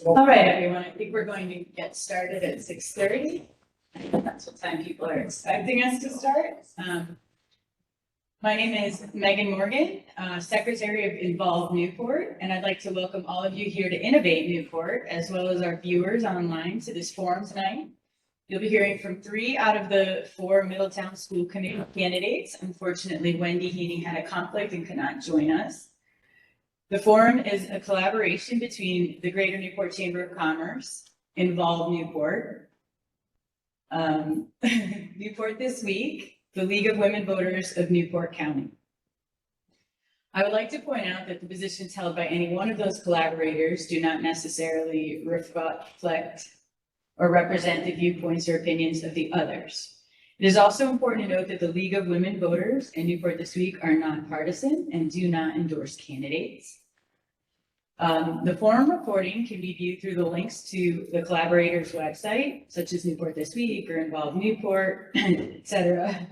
All right, everyone, I think we're going to get started at 6:30. That's what time people are expecting us to start. My name is Megan Morgan, Secretary of Involve Newport, and I'd like to welcome all of you here to Innovate Newport, as well as our viewers online to this forum tonight. You'll be hearing from 3 out of the 4 Middletown School Committee candidates. Unfortunately, Wendy Heaney had a conflict and could not join us. The forum is a collaboration between the Greater Newport Chamber of Commerce, Involve Newport, Newport This Week, the League of Women Voters of Newport County. I would like to point out that the positions held by any one of those collaborators do not necessarily reflect or represent the viewpoints or opinions of the others. It is also important to note that the League of Women Voters and Newport This Week are nonpartisan and do not endorse candidates. The forum recording can be viewed through the links to the collaborators' website, such as Newport This Week or Involve Newport, etc.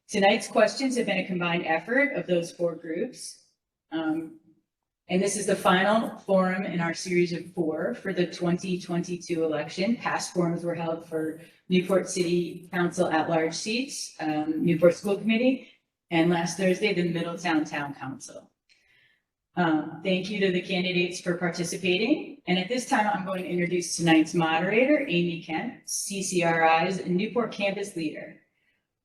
Tonight's questions have been a combined effort of those 4 groups. And this is the final forum in our series of 4 for the 2022 election. Past forums were held for Newport City Council at-large seats, Newport School Committee, and last Thursday, the Middletown Town Council. Thank you to the candidates for participating. And at this time, I'm going to introduce tonight's moderator, Amy Kent, CCRI's Newport Campus Leader.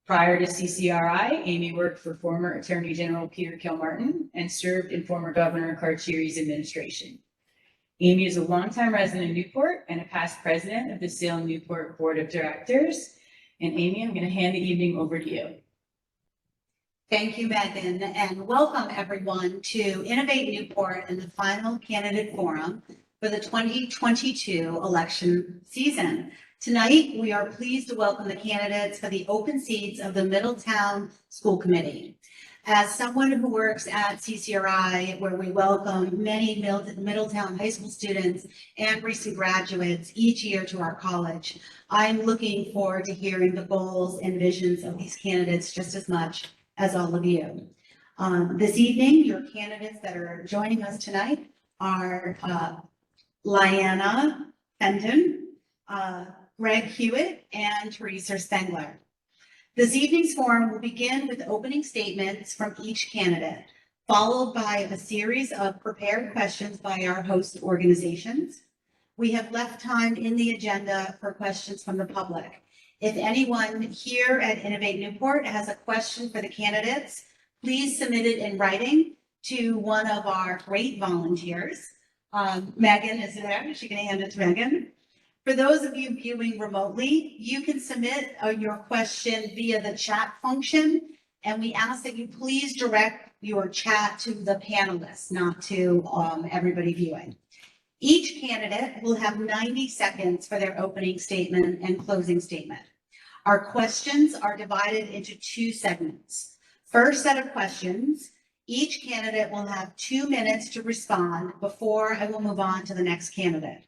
Prior to CCRI, Amy worked for former Attorney General Peter Kilmartin and served in former Governor Carcieri's administration. Amy is a longtime resident of Newport and a past president of the Salem Newport Board of Directors. And Amy, I'm going to hand the evening over to you. Thank you, Megan, and welcome everyone to Innovate Newport and the final candidate forum for the 2022 election season. Tonight, we are pleased to welcome the candidates for the open seats of the Middletown School Committee. As someone who works at CCRI, where we welcome many Middletown high school students and recent graduates each year to our college, I'm looking forward to hearing the goals and visions of these candidates just as much as all of you. This evening, your candidates that are joining us tonight are Liana, Fenton, Greg Huet, and Theresa Spengler. This evening's forum will begin with opening statements from each candidate, followed by a series of prepared questions by our host organizations. We have left time in the agenda for questions from the public. If anyone here at Innovate Newport has a question for the candidates, please submit it in writing to one of our great volunteers. Megan is there. She can hand it to Megan. For those of you viewing remotely, you can submit your question via the chat function, and we ask that you please direct your chat to the panelists, not to everybody viewing. Each candidate will have 90 seconds for their opening statement and closing statement. Our questions are divided into 2 segments. First set of questions, each candidate will have 2 minutes to respond before I will move on to the next candidate.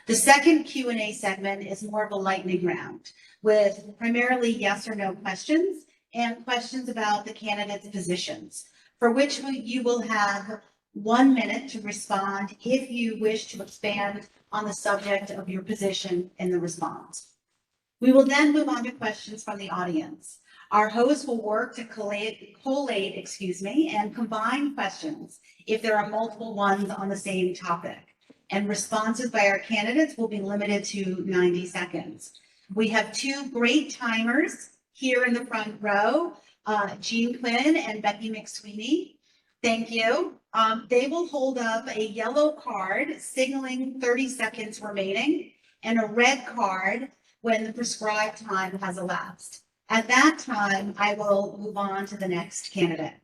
The second Q&A segment is more of a lightning round with primarily yes or no questions and questions about the candidate's positions, for which you will have 1 minute to respond if you wish to expand on the subject of your position in the response. We will then move on to questions from the audience. Our host will work to collate, and combine questions if there are multiple ones on the same topic. And responses by our candidates will be limited to 90 seconds. We have 2 great timers here in the front row, Jean Quinn and Becky McSweeney. Thank you. They will hold up a yellow card signaling 30 seconds remaining and a red card when the prescribed time has elapsed. At that time, I will move on to the next candidate.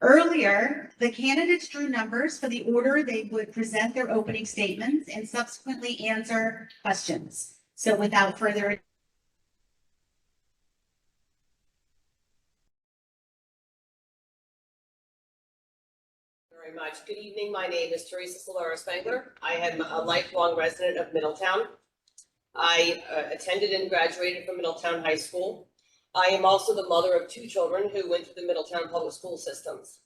Earlier, the candidates drew numbers for the order they would present their opening statements and subsequently answer questions. So without further ado, very much. Good evening. My name is Theresa Spengler. I am a lifelong resident of Middletown. I attended and graduated from Middletown High School. I am also the mother of 2 children who went through the Middletown public school systems.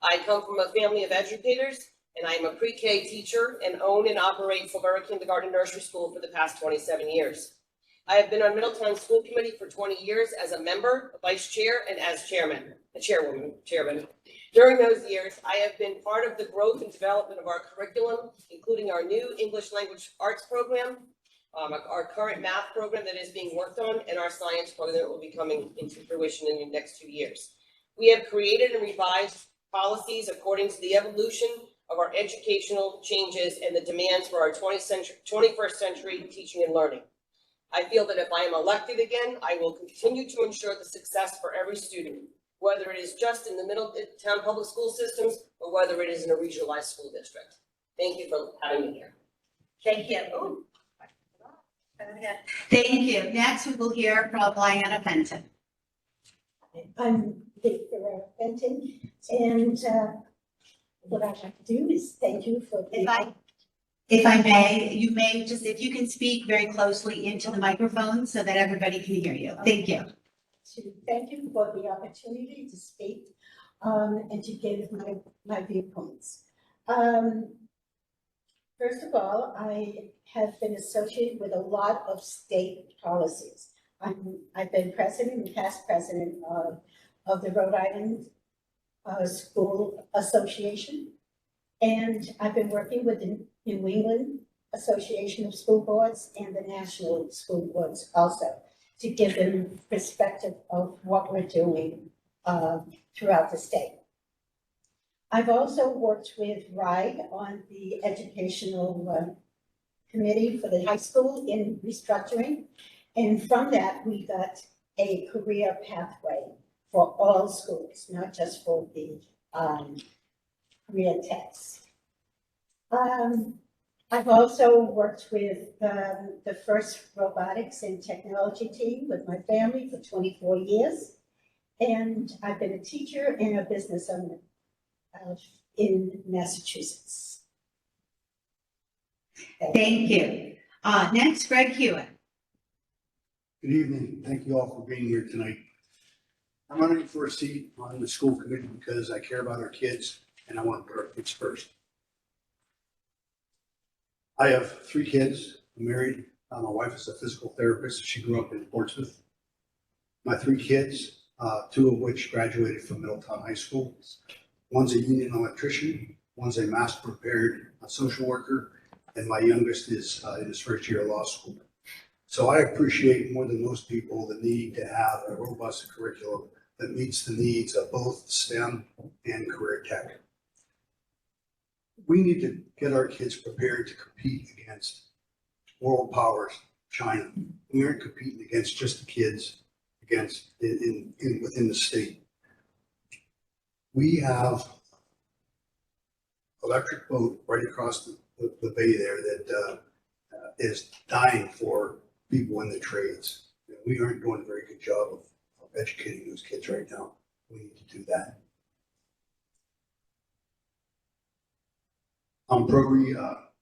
I come from a family of educators and I am a pre-K teacher and own and operate Silveira Kindergarten Nursery School for the past 27 years. I have been on Middletown School Committee for 20 years as a member, a vice chair, and as chairman. During those years, I have been part of the growth and development of our curriculum, including our new English language arts program, our current math program that is being worked on, and our science program that will be coming into fruition in the next 2 years. We have created and revised policies according to the evolution of our educational changes and the demands for our 21st century teaching and learning. I feel that if I am elected again, I will continue to ensure the success for every student, whether it is just in the Middletown public school systems or whether it is in a regionalized school district. Thank you for having me here. Thank you. Ooh. Thank you. Next, we will hear from Liana Fenton. I'm Theresa Fenton, and what I'd like to do is thank you for the. If I may, you may just, if you can speak very closely into the microphone so that everybody can hear you. Thank you. To thank you for the opportunity to speak and to give my viewpoints. First of all, I have been associated with a lot of state policies. I've been president and past president of the Rhode Island School Association, and I've been working with the New England Association of School Boards and the National School Boards also, to give them perspective of what we're doing throughout the state. I've also worked with RIPAC on the educational committee for the high school in restructuring. And from that, we got a career pathway for all schools, not just for the career techs. I've also worked with the first robotics and technology team with my family for 24 years. And I've been a teacher and a business owner in Massachusetts. Thank you. Next, Greg Huet. Good evening. Thank you all for being here tonight. I'm running for a seat on the school committee because I care about our kids and I want to put our kids first. I have 3 kids. I'm married. My wife is a physical therapist. She grew up in Portsmouth. My 3 kids, 2 of which graduated from Middletown High School. One's a union electrician, one's a master prepared social worker, and my youngest is in his first year of law school. So I appreciate more than most people the need to have a robust curriculum that meets the needs of both STEM and career tech. We need to get our kids prepared to compete against world powers, China. We aren't competing against just the kids within the state. We have electric boat right across the bay there that is dying for people in the trades. We aren't doing a very good job of educating those kids right now. We need to do that. I'm pro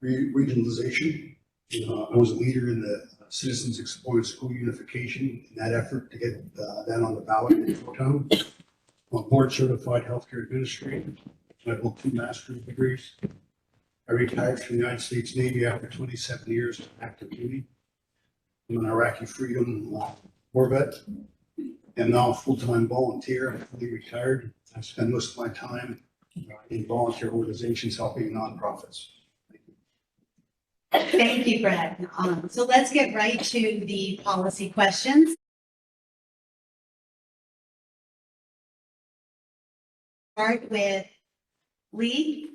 regionalization. I was a leader in the Citizens Exploring School Unification in that effort to get that on the ballot in Middletown. I'm a board certified healthcare administrator. I hold 2 master's degrees. I retired from the United States Navy after 27 years of active duty. I'm an Iraqi Freedom War vet, and now a full-time volunteer. I'm fully retired. I spend most of my time in volunteer organizations helping nonprofits. Thank you, Greg. So let's get right to the policy questions. Start with Lee.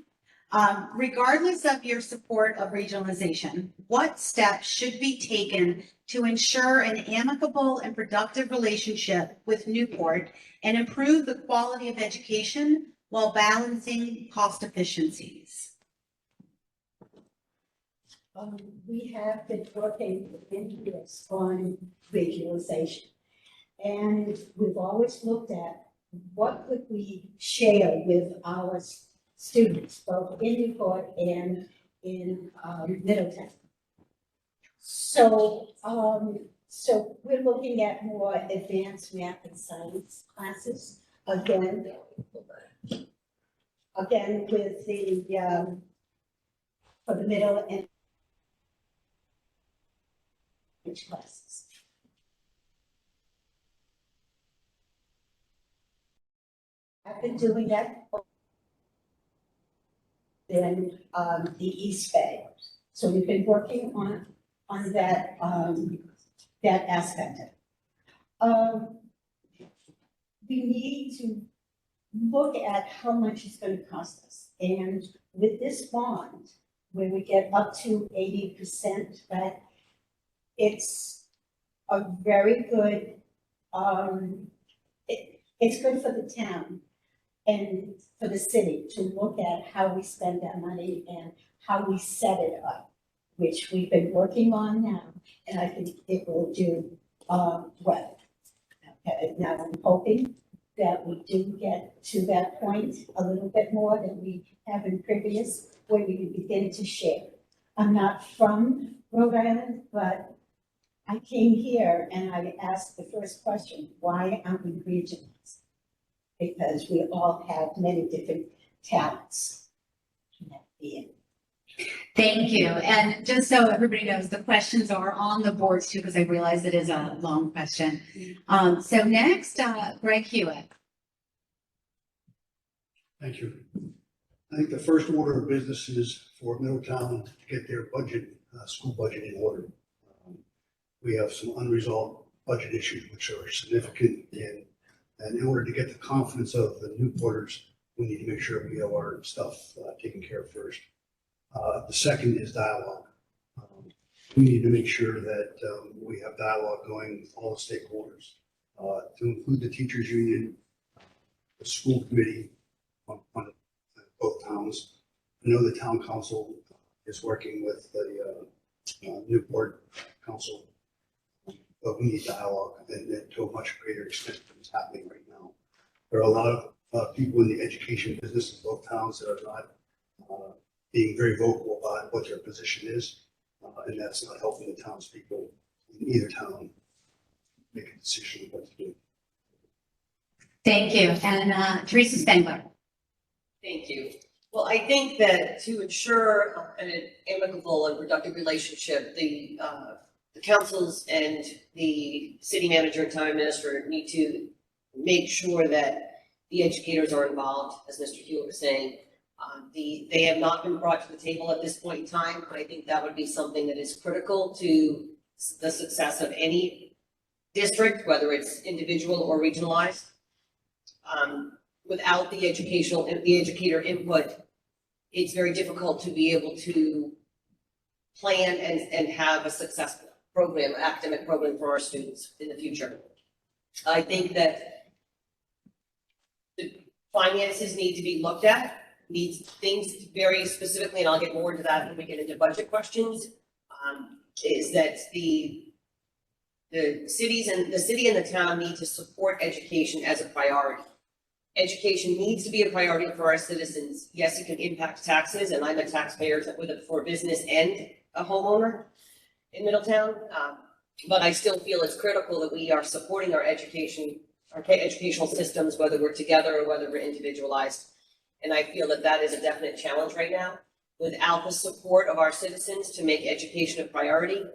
Regardless of your support of regionalization, what steps should be taken to ensure an amicable and productive relationship with Newport and improve the quality of education while balancing cost efficiencies? We have been working in years on regionalization, and we've always looked at what could we share with our students, both in Newport and in Middletown. So, so we're looking at more advanced math and science classes again with the for the middle and classes. I've been doing that in the East Bay. So we've been working on that, that aspect. We need to look at how much it's gonna cost us. And with this bond, where we get up to 80% back, it's a very good, it's good for the town and for the city to look at how we spend that money and how we set it up, which we've been working on now, and I think it will do, well. Okay, now I'm hoping that we do get to that point a little bit more than we have in previous, where we can begin to share. I'm not from Rhode Island, but I came here and I asked the first question, why aren't we regionalized? Because we all have many different talents. Thank you. And just so everybody knows, the questions are on the boards too, because I realize it is a long question. So next, Greg Huet. Thank you. I think the first order of business is for Middletown to get their budget, school budget in order. We have some unresolved budget issues which are significant, and in order to get the confidence of the Newporters, we need to make sure we have our stuff taken care of first. The second is dialogue. We need to make sure that we have dialogue going with all the stakeholders, to include the teachers union, the school committee on both towns. I know the town council is working with the Newport council, but we need dialogue and to a much greater extent than is happening right now. There are a lot of people in the education business in both towns that are not being very vocal about what their position is, and that's not helping the townspeople in either town make a decision what to do. Thank you. And Theresa Spengler. Thank you. Well, I think that to ensure an amicable and productive relationship, the councils and the city manager and town administrator need to make sure that the educators are involved, as Mr. Hewitt was saying. They have not been brought to the table at this point in time, but I think that would be something that is critical to the success of any district, whether it's individual or regionalized. Without the educator input, it's very difficult to be able to plan and have a successful program, academic program for our students in the future. I think that the finances need to be looked at, needs things very specifically, and I'll get more into that when we get into budget questions, is that the city and the town need to support education as a priority. Education needs to be a priority for our citizens. Yes, it can impact taxes, and I'm a taxpayer for business and a homeowner in Middletown. But I still feel it's critical that we are supporting our educational systems, whether we're together or whether we're individualized. And I feel that that is a definite challenge right now. Without the support of our citizens to make education a priority,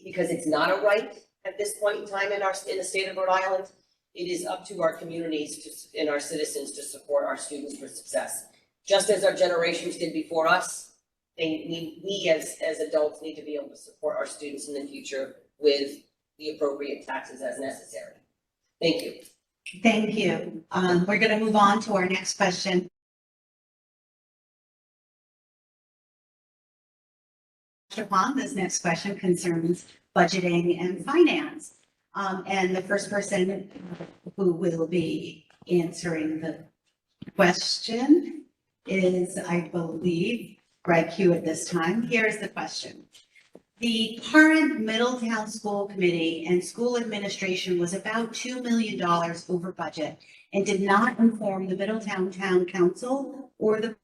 because it's not a right at this point in time in the state of Rhode Island, it is up to our communities and our citizens to support our students for success. Just as our generations did before us, we as adults need to be able to support our students in the future with the appropriate taxes as necessary. Thank you. Thank you. We're going to move on to our next question. This next question concerns budgeting and finance. And the first person who will be answering the question is, I believe, Greg Hewitt this time. Here's the question. The current Middletown School Committee and school administration was about $2 million over budget and did not inform the Middletown Town Council or the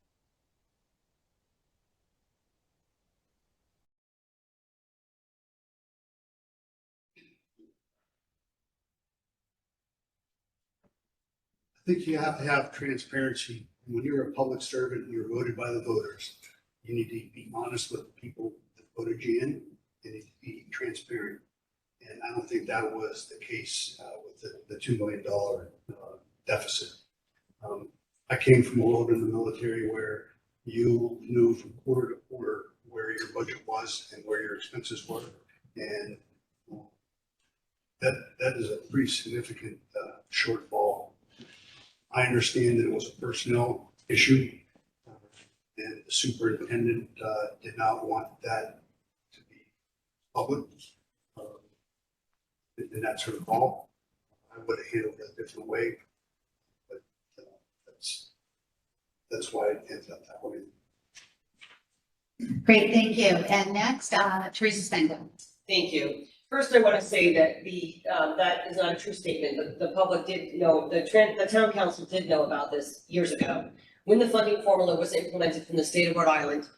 I think you have to have transparency. When you're a public servant, you're voted by the voters. You need to be honest with the people that voted you in. You need to be transparent. And I don't think that was the case with the $2 million deficit. I came from a world in the military where you knew from quarter to quarter where your budget was and where your expenses were. And that is a pretty significant shortfall. I understand that it was a personnel issue, and the superintendent did not want that to be public. And that's her call. I would have handled it a different way, but that's why it ends up that way. Great, thank you. And next, Theresa Spengler. Thank you. First, I want to say that that is not a true statement. The public did know, the town council did know about this years ago. When the funding formula was implemented from the state of Rhode Island,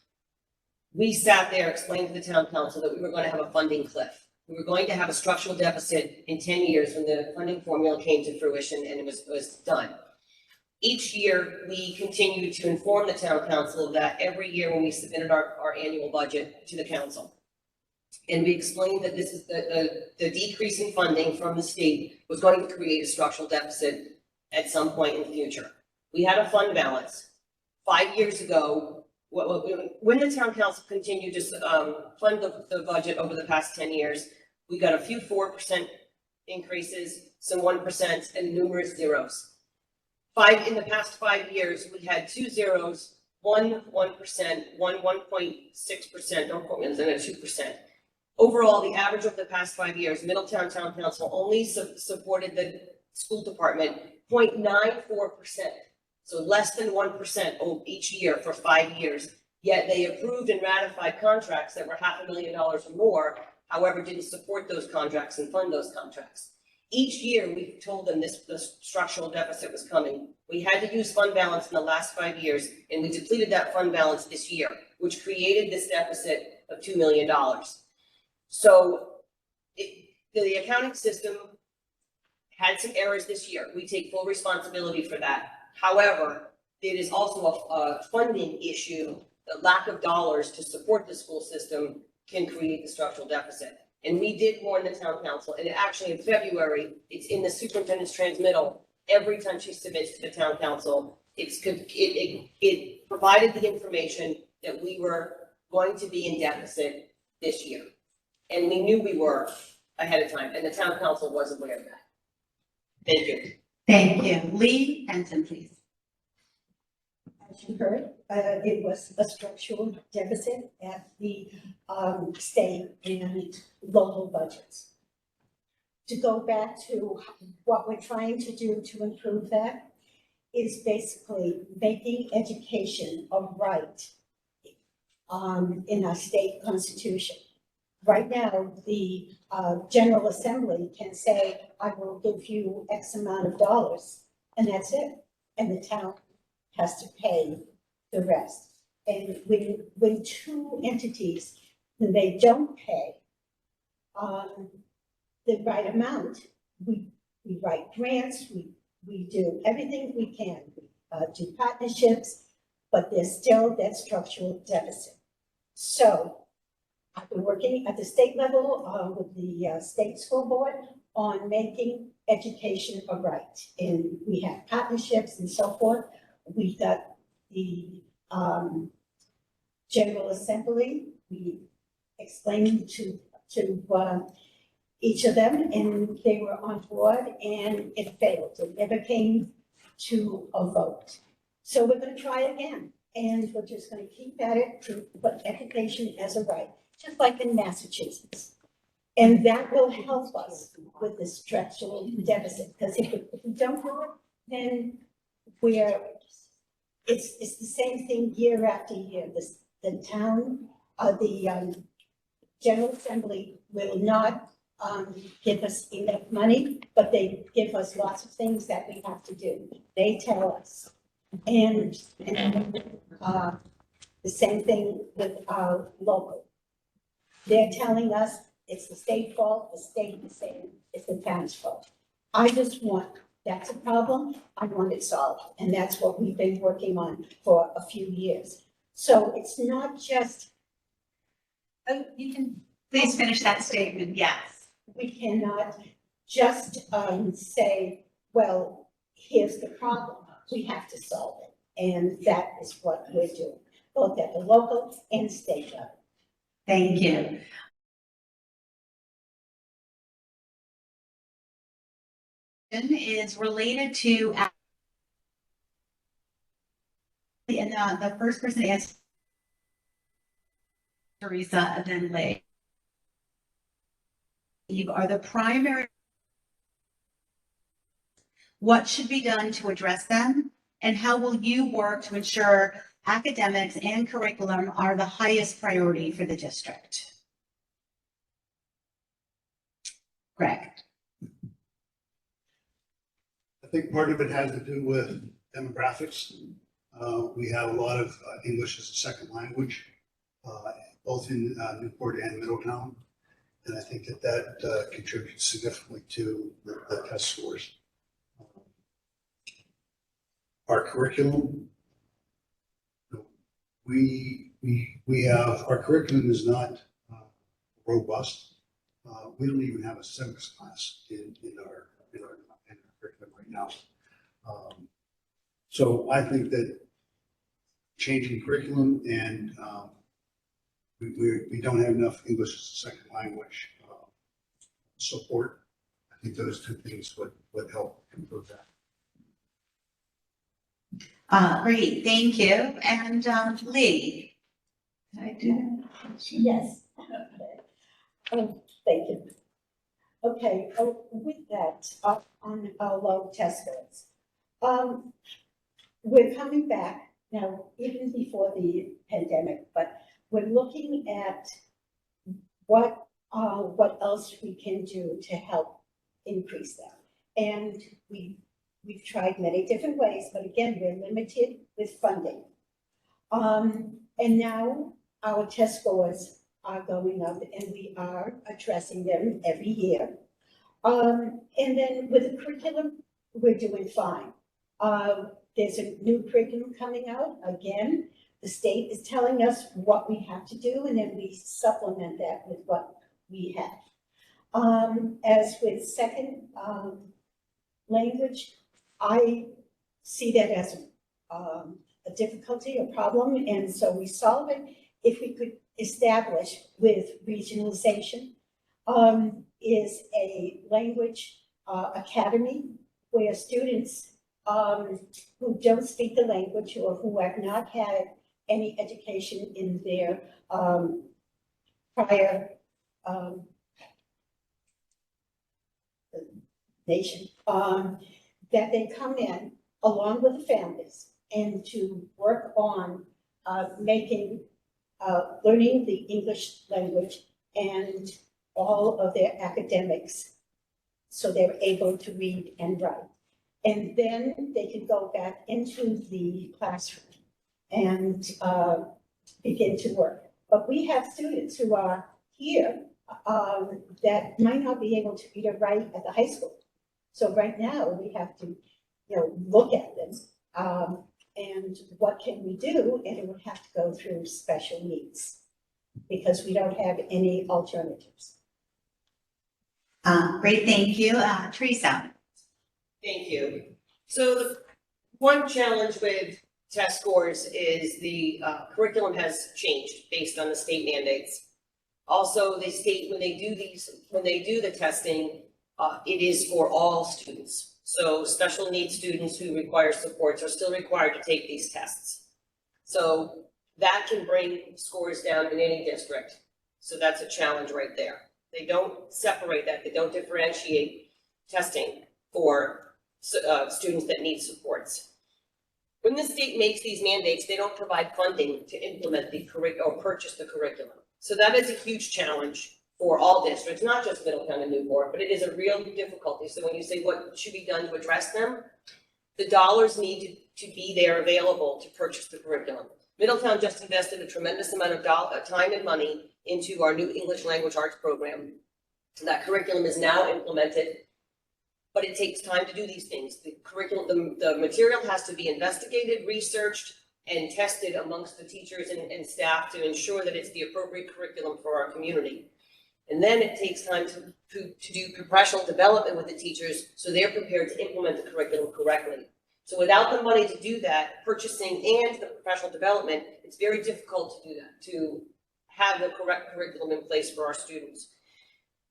we sat there, explained to the town council that we were going to have a funding cliff. We were going to have a structural deficit in 10 years when the funding formula came to fruition and it was done. Each year, we continued to inform the town council of that every year when we submitted our annual budget to the council. And we explained that this is the decrease in funding from the state was going to create a structural deficit at some point in the future. We had a fund balance. 5 years ago, when the town council continued to fund the budget over the past 10 years, we got a few 4% increases, some 1%, and numerous zeros. In the past 5 years, we had 2 zeros, 1%, 1.6%, don't quote me, and then a 2%. Overall, the average over the past 5 years, Middletown Town Council only supported the school department 0.94%. So less than 1% each year for 5 years, yet they approved and ratified contracts that were $500,000 or more, however, didn't support those contracts and fund those contracts. Each year, we told them the structural deficit was coming. We had to use fund balance in the last 5 years, and we depleted that fund balance this year, which created this deficit of $2 million. So the accounting system had some errors this year. We take full responsibility for that. However, it is also a funding issue. The lack of dollars to support the school system can create the structural deficit. And we did warn the town council, and actually in February, it's in the superintendent's transmittal. Every time she submits to the town council, it provided the information that we were going to be in deficit this year. And we knew we were ahead of time, and the town council was aware of that. Thank you. Thank you. Lee Fenton, please. As you heard, it was a structural deficit at the state and local budgets. To go back to what we're trying to do to improve that is basically making education a right in our state constitution. Right now, the General Assembly can say, I will give you X amount of dollars, and that's it. And the town has to pay the rest. And when two entities, when they don't pay the right amount, we write grants, we do everything we can, do partnerships, but there's still that structural deficit. So I've been working at the state level with the state school board on making education a right. And we have partnerships and so forth. We've got the General Assembly. We explained to each of them, and they were on board, and it failed. It never came to a vote. So we're going to try again, and we're just going to keep at it to put education as a right, just like in Massachusetts. And that will help us with the structural deficit, because if we don't do it, then it's the same thing year after year. The town, the General Assembly will not give us enough money, but they give us lots of things that we have to do. They tell us. And the same thing with our local. They're telling us it's the state fault, the state is saying it's the town's fault. I just want, that's a problem, I want it solved. And that's what we've been working on for a few years. So it's not just, Oh, you can please finish that statement, yes. we cannot just say, well, here's the problem, we have to solve it. And that is what we're doing, both at the local and state level. Thank you. Is related to, and the first person to answer, Theresa, and then Lee. You are the primary. What should be done to address them? And how will you work to ensure academics and curriculum are the highest priority for the district? Greg. I think part of it has to do with demographics. We have a lot of English as a second language, both in Newport and Middletown. And I think that contributes significantly to the test scores. Our curriculum, we have, our curriculum is not robust. We don't even have a civics class in our curriculum right now. So I think that changing curriculum and we don't have enough English as a second language support. I think those two things would help improve that. Great, thank you. And Lee. Did I do that? Yes. Thank you. Okay, with that, on our low test scores, we're coming back now, even before the pandemic, but we're looking at what else we can do to help increase that. And we've tried many different ways, but again, we're limited with funding. And now our test scores are going up and we are addressing them every year. And then with the curriculum, we're doing fine. There's a new curriculum coming out. Again, the state is telling us what we have to do, and then we supplement that with what we have. As with second language, I see that as a difficulty, a problem, and so we solve it if we could establish with regionalization is a language academy where students who don't speak the language or who have not had any education in their prior nation, that they come in along with the families and to work on learning the English language and all of their academics so they're able to read and write. And then they can go back into the classroom and begin to work. But we have students who are here that might not be able to read or write at the high school. So right now we have to, look at them and what can we do? And it would have to go through special needs because we don't have any alternatives. Great, thank you. Theresa. Thank you. So the one challenge with test scores is the curriculum has changed based on the state mandates. Also, the state, when they do the testing, it is for all students. So special needs students who require supports are still required to take these tests. So that can bring scores down in any district. So that's a challenge right there. They don't separate that. They don't differentiate testing for students that need supports. When the state makes these mandates, they don't provide funding to implement the curriculum or purchase the curriculum. So that is a huge challenge for all districts, not just Middletown and Newport, but it is a real difficulty. So when you say what should be done to address them, the dollars need to be there available to purchase the curriculum. Middletown just invested a tremendous amount of time and money into our new English language arts program. So that curriculum is now implemented, but it takes time to do these things. The curriculum, the material has to be investigated, researched, and tested amongst the teachers and staff to ensure that it's the appropriate curriculum for our community. And then it takes time to do professional development with the teachers so they're prepared to implement the curriculum correctly. So without the money to do that, purchasing and the professional development, it's very difficult to do that, to have the correct curriculum in place for our students.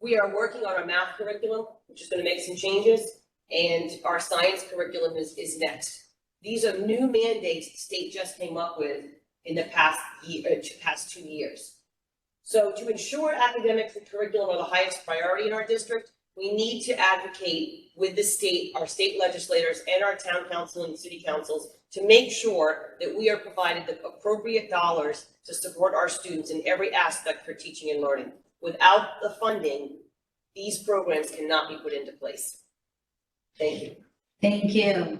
We are working on our math curriculum, which is going to make some changes, and our science curriculum is next. These are new mandates the state just came up with in the past 2 years. So to ensure academics and curriculum are the highest priority in our district, we need to advocate with the state, our state legislators, and our town council and city councils to make sure that we are provided the appropriate dollars to support our students in every aspect for teaching and learning. Without the funding, these programs cannot be put into place. Thank you. Thank you.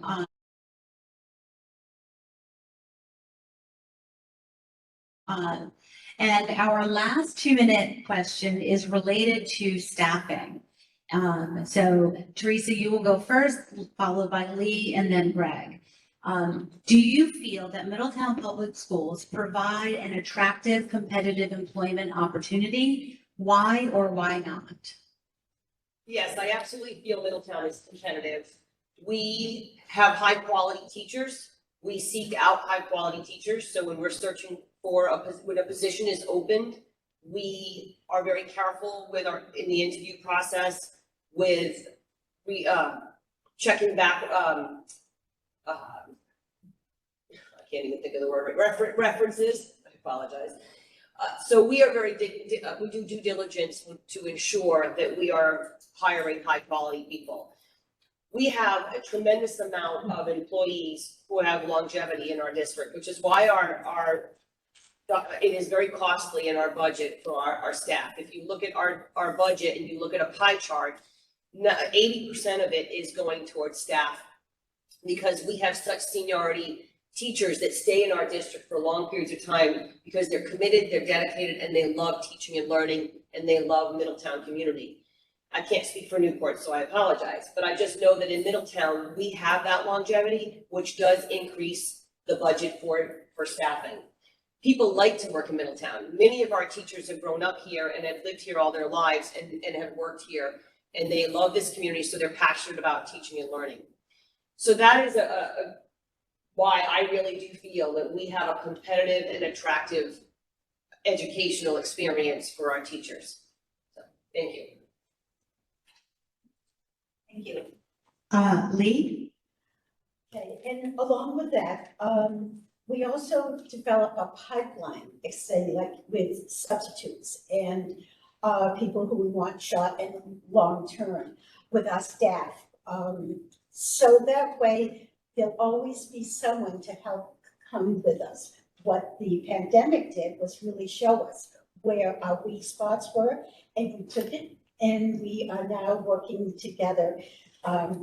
And our last 2-minute question is related to staffing. So Theresa, you will go first, followed by Lee and then Greg. Do you feel that Middletown Public Schools provide an attractive, competitive employment opportunity? Why or why not? Yes, I absolutely feel Middletown is competitive. We have high quality teachers. We seek out high quality teachers. So when we're searching for when a position is opened, we are very careful with in the interview process with checking back. I can't even think of the word. References. I apologize. So we are we do due diligence to ensure that we are hiring high quality people. We have a tremendous amount of employees who have longevity in our district, which is why it is very costly in our budget for our staff. If you look at our budget and you look at a pie chart, 80% of it is going towards staff because we have such seniority teachers that stay in our district for long periods of time because they're committed, they're dedicated, and they love teaching and learning, and they love Middletown community. I can't speak for Newport, so I apologize, but I just know that in Middletown, we have that longevity, which does increase the budget for staffing. People like to work in Middletown. Many of our teachers have grown up here and have lived here all their lives and have worked here, and they love this community, so they're passionate about teaching and learning. So that is why I really do feel that we have a competitive and attractive educational experience for our teachers. So, thank you. Thank you. Lee? Okay, and along with that, we also develop a pipeline, say like with substitutes and people who we want short and long term with our staff. So that way there'll always be someone to help come with us. What the pandemic did was really show us where our weak spots were, and we took it, and we are now working together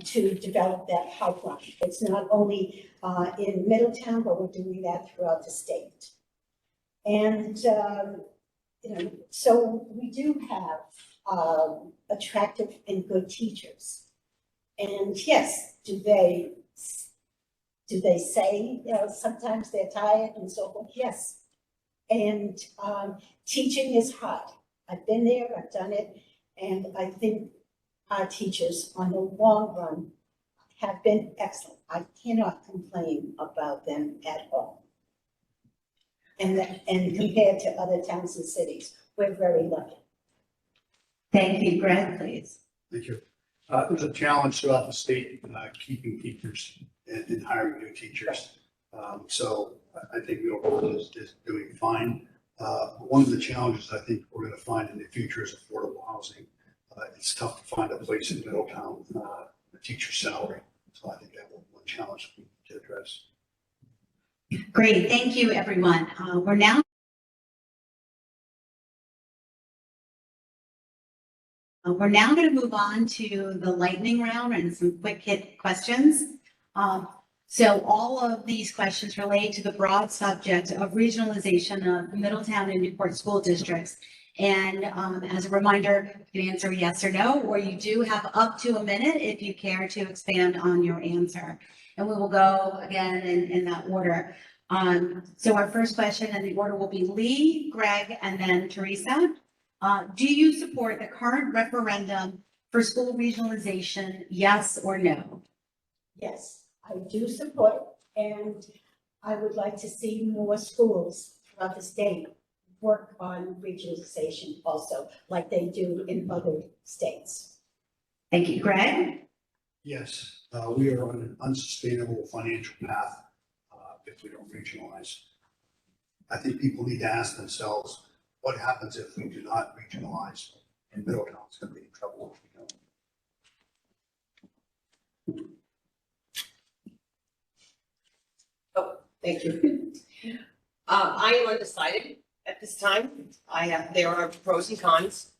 to develop that pipeline. It's not only in Middletown, but we're doing that throughout the state. And so we do have attractive and good teachers. And yes, do they say, sometimes they're tired and so forth? Yes. And teaching is hard. I've been there, I've done it, and I think our teachers on the long run have been excellent. I cannot complain about them at all. And compared to other towns and cities, we're very lucky. Thank you. Greg, please. Thank you. There's a challenge throughout the state keeping teachers and hiring new teachers. So I think Middletown is doing fine. One of the challenges I think we're going to find in the future is affordable housing. It's tough to find a place in Middletown with a teacher's salary. So I think that will be one challenge we need to address. Great. Thank you, everyone. We're now going to move on to the lightning round and some quick hit questions. So all of these questions relate to the broad subject of regionalization of Middletown and Newport school districts. And as a reminder, you can answer yes or no, or you do have up to a minute if you care to expand on your answer. And we will go again in that order. So our first question and the order will be Lee, Greg, and then Theresa. Do you support the current referendum for school regionalization, yes or no? Yes, I do support it, and I would like to see more schools throughout the state work on regionalization also, like they do in other states. Thank you, Greg. Yes, we are on an unsustainable financial path if we don't regionalize. I think people need to ask themselves, what happens if we do not regionalize? And Middletown's going to be in trouble if we don't. Thank you. I am undecided at this time. There are pros and cons.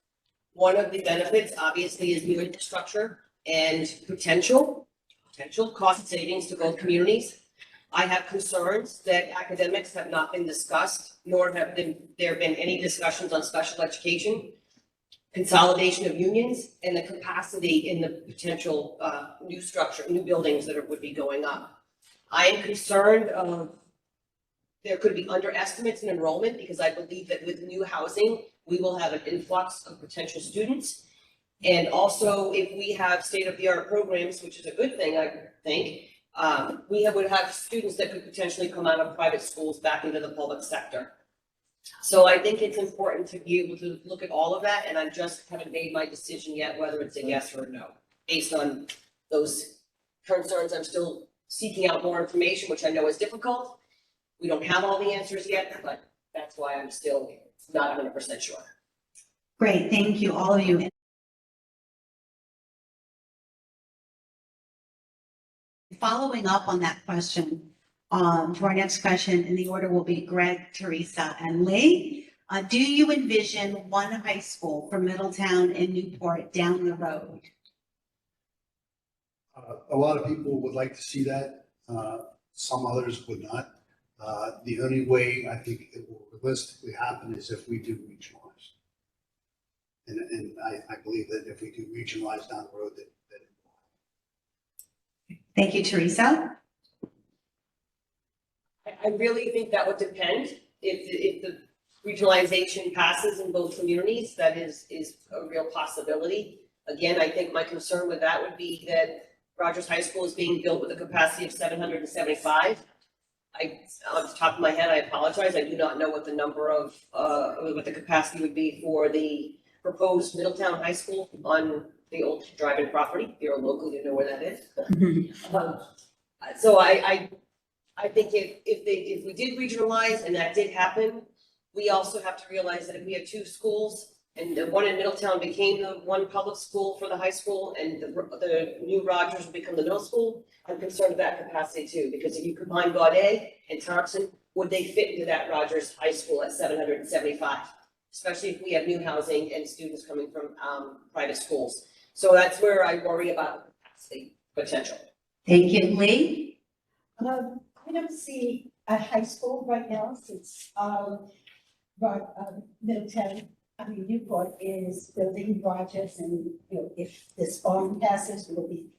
One of the benefits obviously is new infrastructure and potential cost savings to both communities. I have concerns that academics have not been discussed, nor have there been any discussions on special education, consolidation of unions, and the capacity in the potential new structure, new buildings that would be going up. I am concerned there could be underestimates in enrollment because I believe that with new housing, we will have an influx of potential students. And also, if we have state-of-the-art programs, which is a good thing, I think, would have students that could potentially come out of private schools back into the public sector. So I think it's important to be able to look at all of that, and I just haven't made my decision yet whether it's a yes or a no. Based on those concerns, I'm still seeking out more information, which I know is difficult. We don't have all the answers yet, but that's why I'm still not 100% sure. Great, thank you, all of you. Following up on that question, to our next question, and the order will be Greg, Theresa, and Lee. Do you envision one high school for Middletown and Newport down the road? A lot of people would like to see that. Some others would not. The only way I think it will realistically happen is if we do regionalize. And I believe that if we do regionalize down the road, that it will. Thank you, Theresa. I really think that would depend. If the regionalization passes in both communities, that is a real possibility. Again, I think my concern with that would be that Rogers High School is being built with a capacity of 775. Off the top of my head, I apologize. I do not know what the number of, what the capacity would be for the proposed Middletown High School on the old drive-in property. If you're local, you know where that is. So I think if we did regionalize and that did happen, we also have to realize that if we have two schools and the one in Middletown became the one public school for the high school and the new Rogers will become the middle school, I'm concerned about capacity too, because if you combine Gaudet and Thompson, would they fit into that Rogers High School at 775? Especially if we have new housing and students coming from private schools. So that's where I worry about the capacity potential. Thank you, Lee. I don't see a high school right now since Middletown, Newport is building Rogers, and if this farm passes, we'll be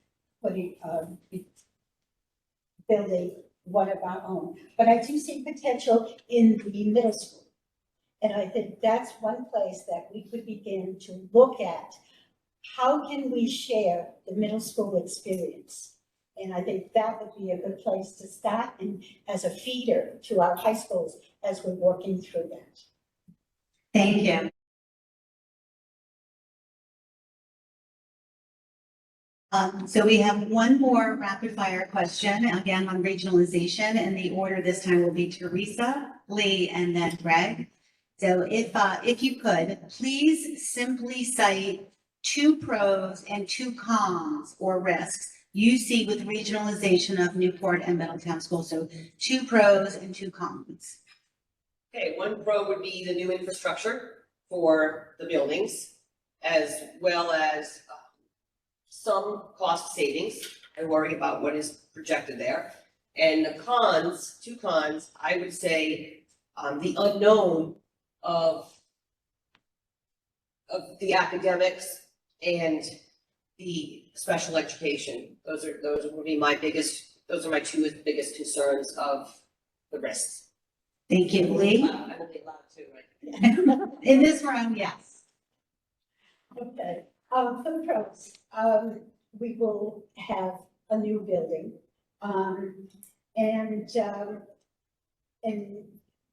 building one of our own. But I do see potential in the middle school, and I think that's one place that we could begin to look at. How can we share the middle school experience? And I think that would be a good place to start, and as a feeder to our high schools as we're working through that. Thank you. So we have one more rapid fire question, again on regionalization, and the order this time will be Theresa, Lee, and then Greg. So if you could, please simply cite 2 pros and 2 cons or risks you see with regionalization of Newport and Middletown schools. So 2 pros and 2 cons. Okay, one pro would be the new infrastructure for the buildings, as well as some cost savings. I worry about what is projected there. And the cons, 2 cons, I would say the unknown of the academics and the special education. Those would be my 2 biggest concerns of the rest. Thank you, Lee. I will be allowed to, right? In this room, yes. Okay, for the pros, we will have a new building. And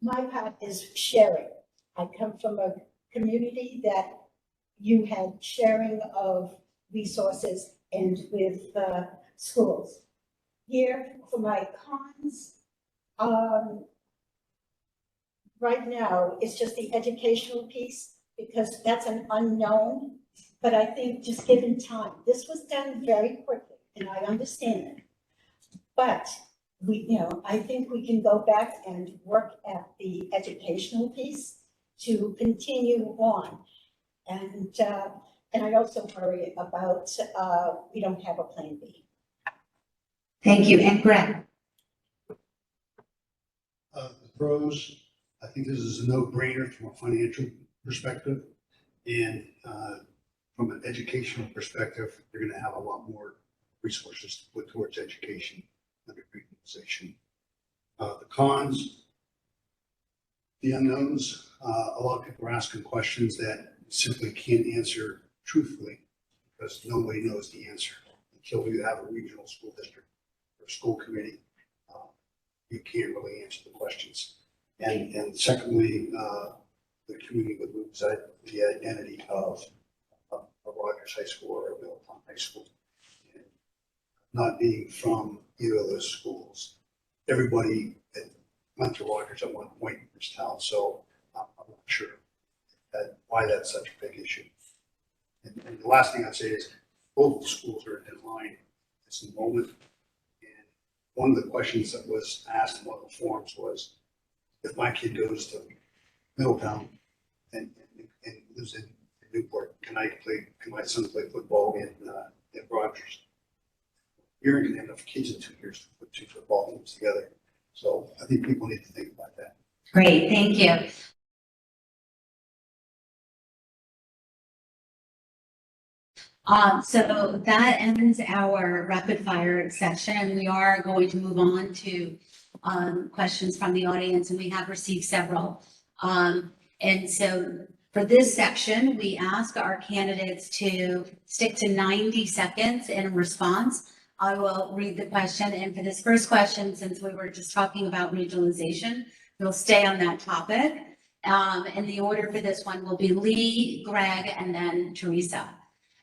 my part is sharing. I come from a community that you had sharing of resources and with schools. Here, for my cons, right now, it's just the educational piece, because that's an unknown. But I think just given time, this was done very quickly, and I understand it. But I think we can go back and work at the educational piece to continue on. And I also worry about, we don't have a plan B. Thank you. And Greg? The pros, I think this is a no-brainer from a financial perspective. And from an educational perspective, you're going to have a lot more resources to put towards education under regionalization. The cons, the unknowns, a lot of people are asking questions that simply can't answer truthfully because nobody knows the answer. Until you have a regional school district or school committee, you can't really answer the questions. And secondly, the community would lose the identity of Rogers High School or Middletown High School. And not being from either of those schools, everybody that went to Rogers at one point in this town, so I'm not sure why that's such a big issue. And the last thing I'd say is both schools are in line at this moment. And one of the questions that was asked in one of the forums was, if my kid goes to Middletown and lives in Newport, can my son play football in Rogers? You're going to have enough kids in 2 years to put 2 football teams together. So I think people need to think about that. Great, thank you. So that ends our rapid fire section. We are going to move on to questions from the audience, and we have received several. And so for this section, we ask our candidates to stick to 90 seconds in response. I will read the question, and for this first question, since we were just talking about regionalization, we'll stay on that topic. And the order for this one will be Lee, Greg, and then Theresa.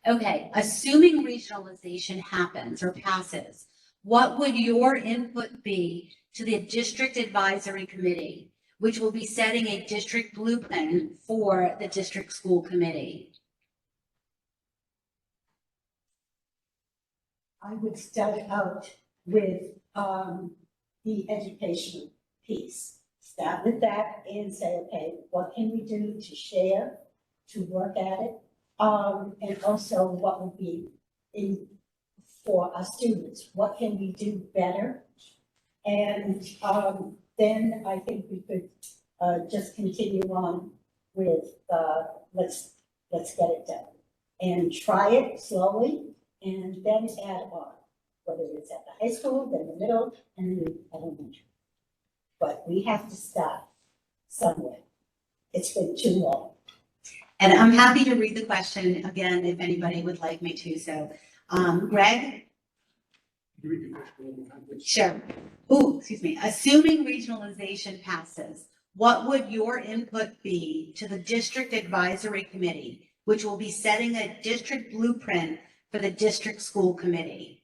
Okay, assuming regionalization happens or passes, what would your input be to the district advisory committee, which will be setting a district blueprint for the district school committee? I would start out with the educational piece. Start with that and say, okay, what can we do to share, to work at it? And also what would be for our students, what can we do better? And then I think we could just continue on with let's get it done and try it slowly and then add on, whether it's at the high school, then the middle, and the elementary. But we have to start somewhere. It's been too long. And I'm happy to read the question again if anybody would like me to. So, Greg? Sure. Oh, excuse me. Assuming regionalization passes, what would your input be to the district advisory committee, which will be setting a district blueprint for the district school committee?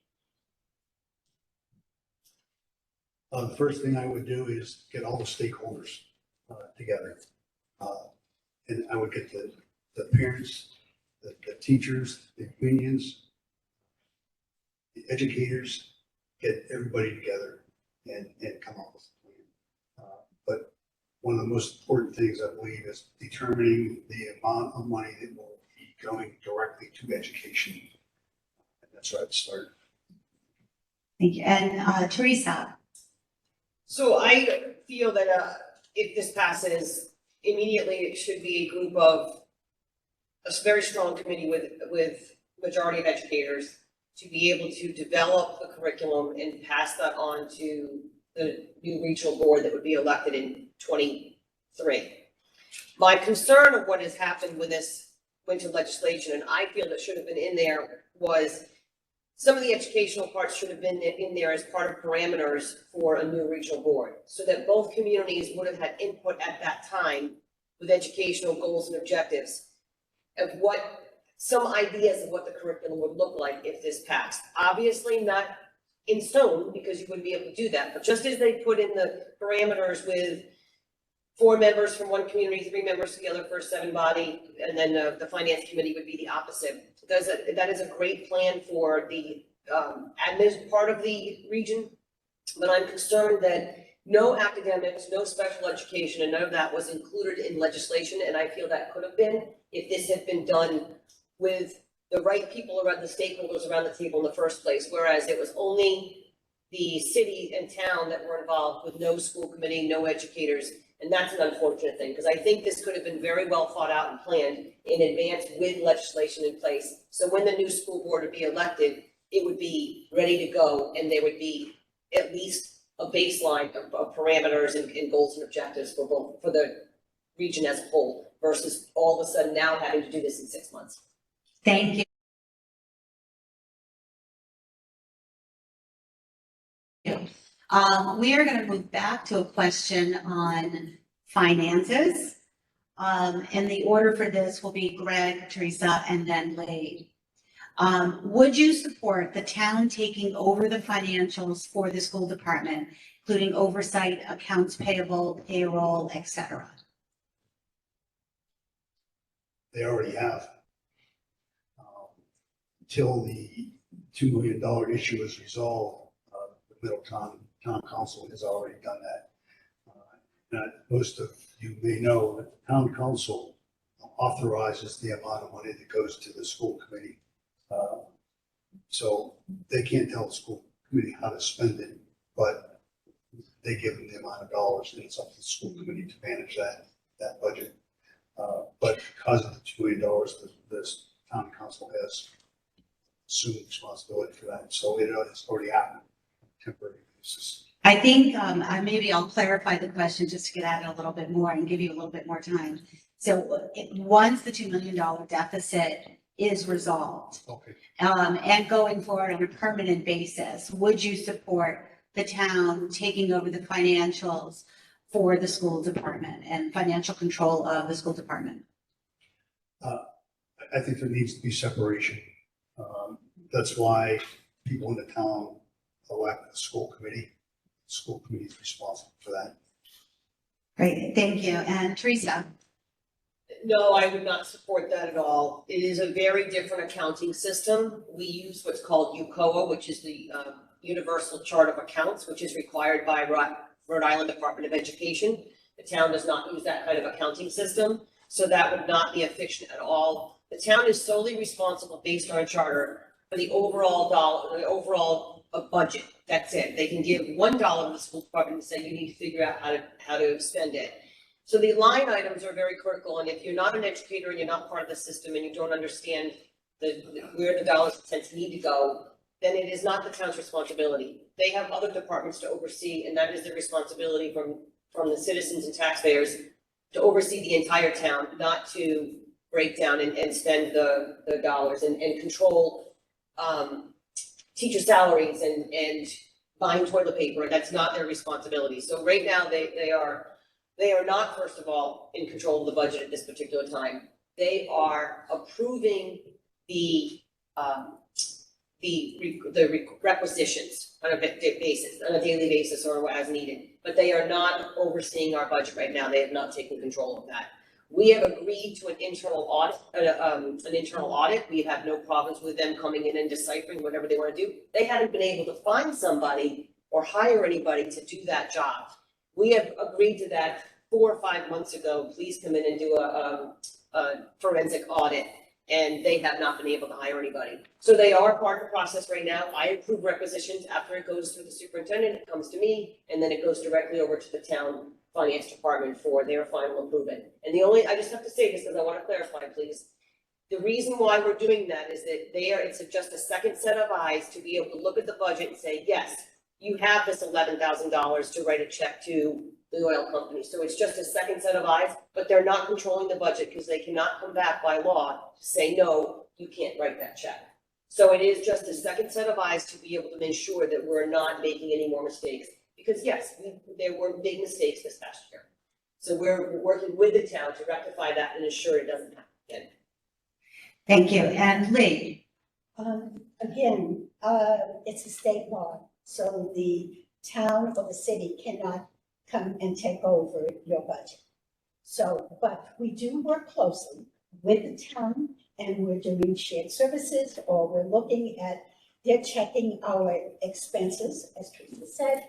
The first thing I would do is get all the stakeholders together. And I would get the parents, the teachers, the unions, the educators, get everybody together and come up with a plan. But one of the most important things, I believe, is determining the amount of money that will be going directly to education. And that's where I'd start. Thank you. And Theresa? So I feel that if this passes, immediately it should be a group of a very strong committee with majority of educators to be able to develop the curriculum and pass that on to the new regional board that would be elected in 23. My concern of what has happened with this winter legislation, and I feel that should have been in there, was some of the educational parts should have been in there as part of parameters for a new regional board, so that both communities would have had input at that time with educational goals and objectives of what, some ideas of what the curriculum would look like if this passed. Obviously not in stone, because you wouldn't be able to do that, but just as they put in the parameters with 4 members from one community, 3 members from the other for a 7-body, and then the finance committee would be the opposite. That is a great plan for the admin part of the region, but I'm concerned that no academics, no special education, and none of that was included in legislation, and I feel that could have been if this had been done with the right people around, the stakeholders around the table in the first place, whereas it was only the city and town that were involved with no school committee, no educators. And that's an unfortunate thing, because I think this could have been very well thought out and planned in advance with legislation in place. So when the new school board would be elected, it would be ready to go, and there would be at least a baseline of parameters and goals and objectives for both, for the region as a whole, versus all of a sudden now having to do this in 6 months. Thank you. We are going to move back to a question on finances. And the order for this will be Greg, Theresa, and then Lade. Would you support the town taking over the financials for the school department, including oversight, accounts payable, payroll, etc.? They already have. Until the $2 million issue is resolved, the Middletown Town Council has already done that. And most of you may know that the Town Council authorizes the amount of money that goes to the school committee. So they can't tell the school committee how to spend it, but they give them the amount of dollars, and it's up to the school committee to manage that budget. But because of the $2 million, this Town Council has assumed responsibility for that. So it's already happened on a temporary basis. I think maybe I'll clarify the question just to get at it a little bit more and give you a little bit more time. So once the $2 million deficit is resolved, Okay. and going forward on a permanent basis, would you support the town taking over the financials for the school department and financial control of the school department? I think there needs to be separation. That's why people in the town elect the school committee. The school committee is responsible for that. Great, thank you. And Theresa? No, I would not support that at all. It is a very different accounting system. We use what's called UCOA, which is the Universal Chart of Accounts, which is required by Rhode Island Department of Education. The town does not use that kind of accounting system, so that would not be efficient at all. The town is solely responsible, based on a charter, for the overall budget. That's it. They can give $1 to the school department and say, you need to figure out how to spend it. So the line items are very critical, and if you're not an educator and you're not part of the system and you don't understand where the dollars and cents need to go, then it is not the town's responsibility. They have other departments to oversee, and that is their responsibility from the citizens and taxpayers to oversee the entire town, not to break down and spend the dollars and control teacher salaries and buying toilet paper. That's not their responsibility. So right now they are not, first of all, in control of the budget at this particular time. They are approving the requisitions on a daily basis or as needed, but they are not overseeing our budget right now. They have not taken control of that. We have agreed to an internal audit. We have no problems with them coming in and deciphering whatever they want to do. They haven't been able to find somebody or hire anybody to do that job. We have agreed to that 4 or 5 months ago. Please come in and do a forensic audit, and they have not been able to hire anybody. So they are part of the process right now. I approve requisitions after it goes through the superintendent, it comes to me, and then it goes directly over to the town finance department for their final approval. And I just have to say this because I want to clarify, please. The reason why we're doing that is that it's just a second set of eyes to be able to look at the budget and say, yes, you have this $11,000 to write a check to the oil company. So it's just a second set of eyes, but they're not controlling the budget because they cannot come back by law to say, no, you can't write that check. So it is just a second set of eyes to be able to ensure that we're not making any more mistakes. Because yes, there were big mistakes this past year. So we're working with the town to rectify that and ensure it doesn't happen again. Thank you. And Lee? Again, it's a state law, so the town or the city cannot come and take over your budget. So, but we do work closely with the town, and we're doing shared services, or we're looking at, they're checking our expenses, as Theresa said,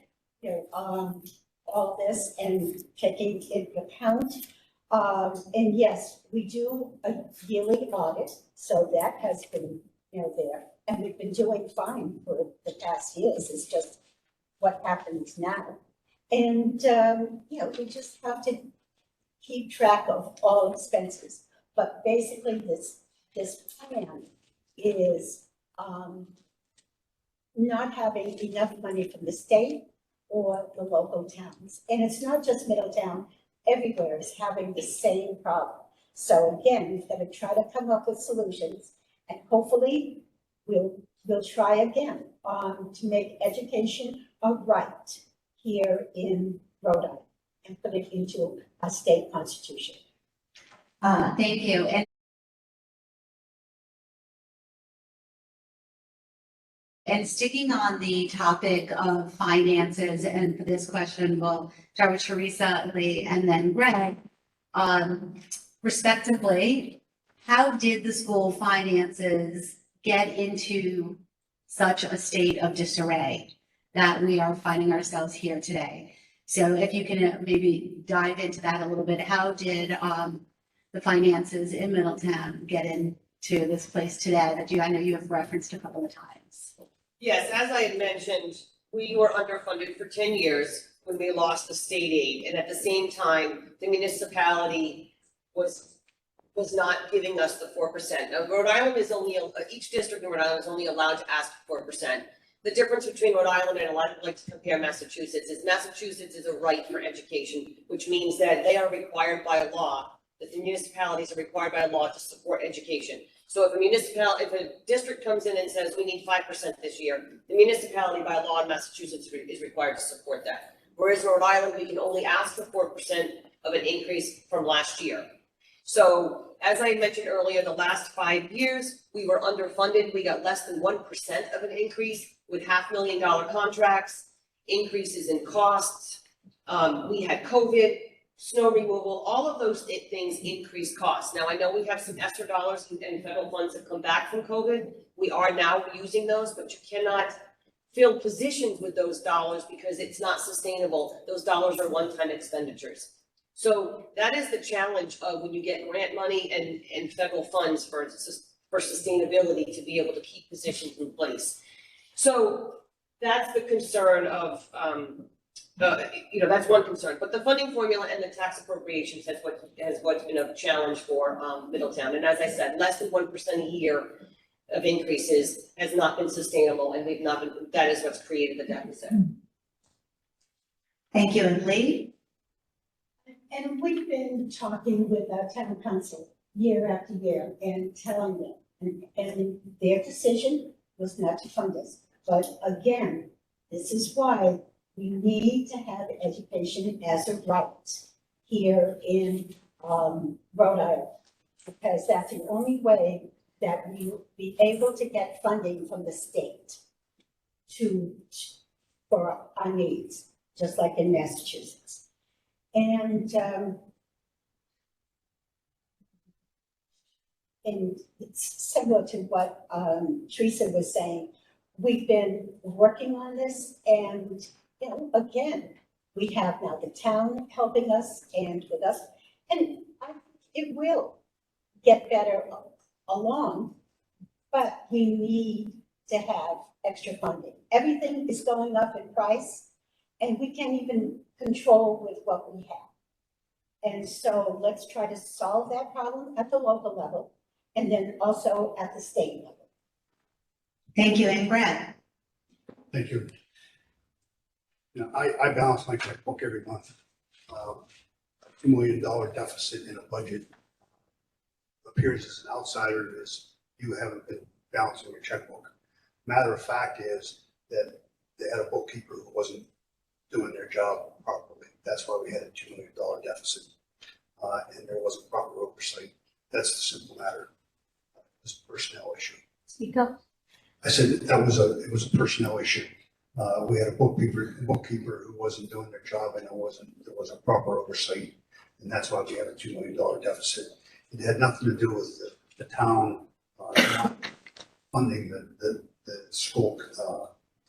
all this and taking into account. And yes, we do a yearly audit, so that has been, there, and we've been doing fine for the past years. It's just what happens now. And, we just have to keep track of all expenses. But basically, this plan is not having enough money from the state or the local towns. And it's not just Middletown, everywhere is having the same problem. So again, we've got to try to come up with solutions, and hopefully we'll try again to make education a right here in Rhode Island and put it into a state constitution. Thank you. And sticking on the topic of finances, and for this question, we'll start with Theresa, Lee, and then Greg. Respectively, how did the school finances get into such a state of disarray that we are finding ourselves here today? So if you can maybe dive into that a little bit, how did the finances in Middletown get into this place today that I know you have referenced a couple of times? Yes, as I had mentioned, we were underfunded for 10 years when we lost the state aid. And at the same time, the municipality was not giving us the 4%. Now, Rhode Island is only, each district in Rhode Island is only allowed to ask for 4%. The difference between Rhode Island and a lot of people like to compare Massachusetts is Massachusetts is a right for education, which means that they are required by law, that the municipalities are required by law to support education. So if a district comes in and says, we need 5% this year, the municipality by law in Massachusetts is required to support that. Whereas Rhode Island, we can only ask for 4% of an increase from last year. So as I mentioned earlier, the last 5 years, we were underfunded. We got less than 1% of an increase with $500,000 contracts, increases in costs. We had COVID, snow removal, all of those things increase costs. Now, I know we have some extra dollars and federal funds have come back from COVID. We are now using those, but you cannot fill positions with those dollars because it's not sustainable. Those dollars are one-time expenditures. So that is the challenge of when you get grant money and federal funds for sustainability to be able to keep positions in place. So that's the concern of, that's one concern, but the funding formula and the tax appropriations has what's been a challenge for Middletown. And as I said, less than 1% a year of increases has not been sustainable, and that is what's created the deficit. Thank you. And Lee? And we've been talking with our town council year after year and telling them, and their decision was not to fund us. But again, this is why we need to have education as a right here in Rhode Island, because that's the only way that we will be able to get funding from the state for our needs, just like in Massachusetts. And it's similar to what Theresa was saying. We've been working on this, and again, we have now the town helping us and with us, and it will get better along, but we need to have extra funding. Everything is going up in price, and we can't even control with what we have. And so let's try to solve that problem at the local level and then also at the state level. Thank you. And Greg? Thank you. You know, I balance my checkbook every month. $2 million deficit in a budget appears as an outsider as you haven't been balancing your checkbook. Matter of fact is that they had a bookkeeper who wasn't doing their job properly. That's why we had a $2 million deficit. And there wasn't proper oversight. That's the simple matter. It's a personnel issue. Speak up. I said it was a personnel issue. We had a bookkeeper who wasn't doing their job, and there wasn't proper oversight. And that's why we have a $2 million deficit. It had nothing to do with the town not funding the school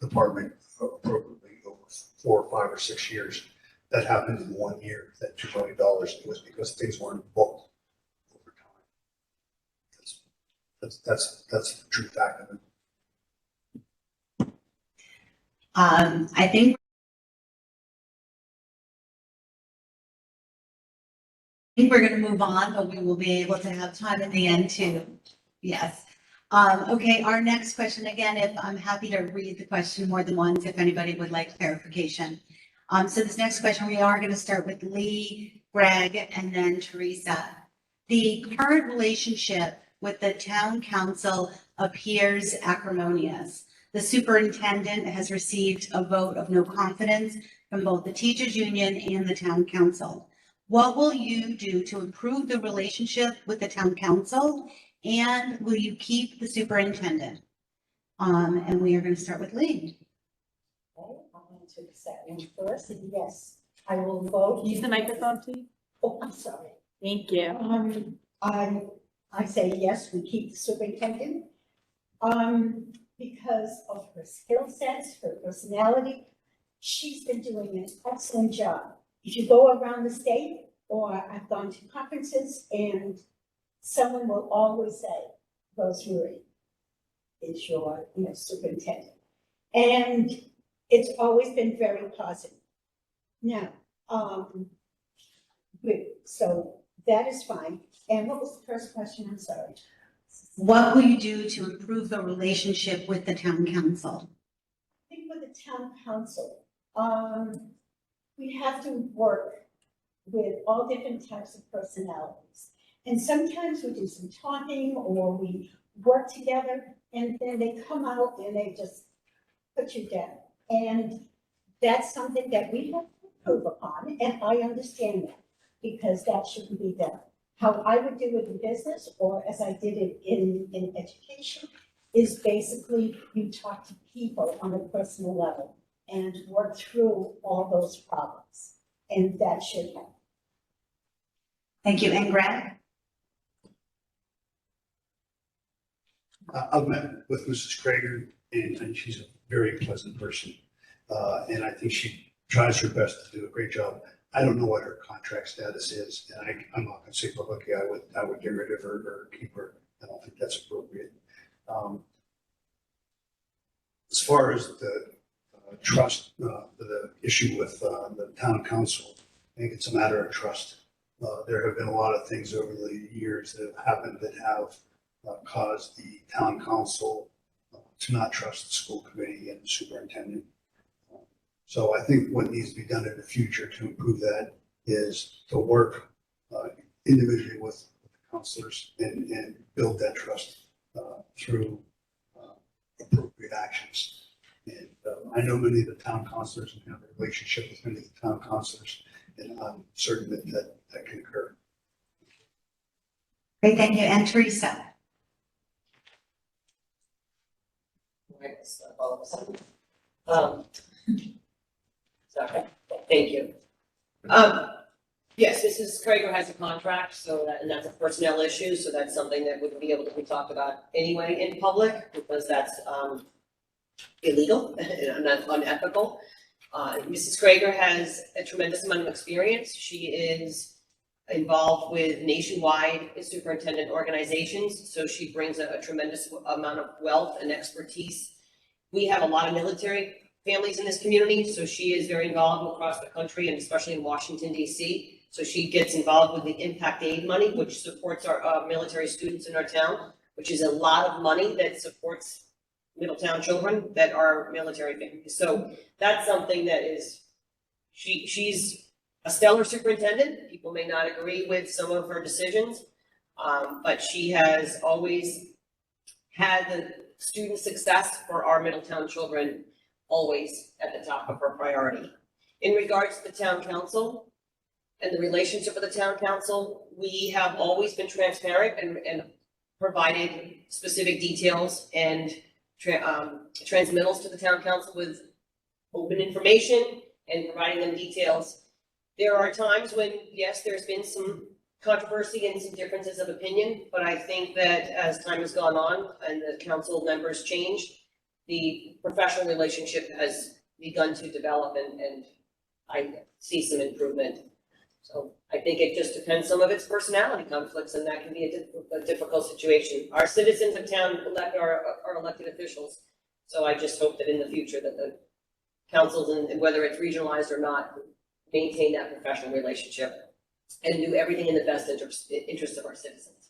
department appropriately over 4 or 5 or 6 years. That happened in 1 year, that $2 million. It was because things weren't booked over time. That's the true fact of it. I think we're going to move on, but we will be able to have time in the end too. Yes. Okay, our next question, again, if I'm happy to read the question more than once, if anybody would like clarification. So this next question, we are going to start with Lee, Greg, and then Theresa. The current relationship with the town council appears acrimonious. The superintendent has received a vote of no confidence from both the teachers union and the town council. What will you do to improve the relationship with the town council? And will you keep the superintendent? And we are going to start with Lee. Okay, I'm going to accept one first, and yes, I will vote. Use the microphone, please. Oh, I'm sorry. Thank you. I say yes, we keep the superintendent. Because of her skill sets, her personality, she's been doing an excellent job. If you go around the state, or I've gone to conferences, and someone will always say, Rosemary is your, superintendent. And it's always been very positive. Now, good, so that is fine. And what was the first question? I'm sorry. What will you do to improve the relationship with the town council? I think with the town council, we have to work with all different types of personalities. And sometimes we do some talking or we work together and then they come out and they just put you down. And that's something that we have to improve upon, and I understand that because that shouldn't be done. How I would do it in business, or as I did it in education, is basically you talk to people on a personal level and work through all those problems. And that should happen. Thank you. And Greg? I've met with Mrs. Krager, and she's a very pleasant person. And I think she tries her best to do a great job. I don't know what her contract status is, and I'm not gonna say publicly I would get rid of her or keep her. I don't think that's appropriate. As far as the trust, the issue with the town council, I think it's a matter of trust. There have been a lot of things over the years that have happened that have caused the town council to not trust the school committee and the superintendent. So I think what needs to be done in the future to improve that is to work individually with the counselors and build that trust through appropriate actions. And I know many of the town counselors and have a relationship with many of the town counselors, and I'm certain that can occur. Great, thank you. And Theresa? Sorry, thank you. Yes, Mrs. Krager has a contract, and that's a personnel issue, so that's something that would be able to be talked about anyway in public, because that's illegal and unethical. Mrs. Krager has a tremendous amount of experience. She is involved with nationwide superintendent organizations, so she brings a tremendous amount of wealth and expertise. We have a lot of military families in this community, so she is very involved across the country and especially in Washington, D.C. So she gets involved with the impact aid money, which supports our military students in our town, which is a lot of money that supports Middletown children that are military families. So that's something that is, she's a stellar superintendent. People may not agree with some of her decisions, but she has always had the student success for our Middletown children always at the top of her priority. In regards to the town council and the relationship with the town council, we have always been transparent and provided specific details and transmittals to the town council with open information and providing them details. There are times when, yes, there's been some controversy and some differences of opinion, but I think that as time has gone on and the council members changed, the professional relationship has begun to develop and I see some improvement. So I think it just depends, some of it's personality conflicts, and that can be a difficult situation. Our citizens of town are elected officials, so I just hope that in the future that the councils, and whether it's regionalized or not, maintain that professional relationship and do everything in the best interest of our citizens.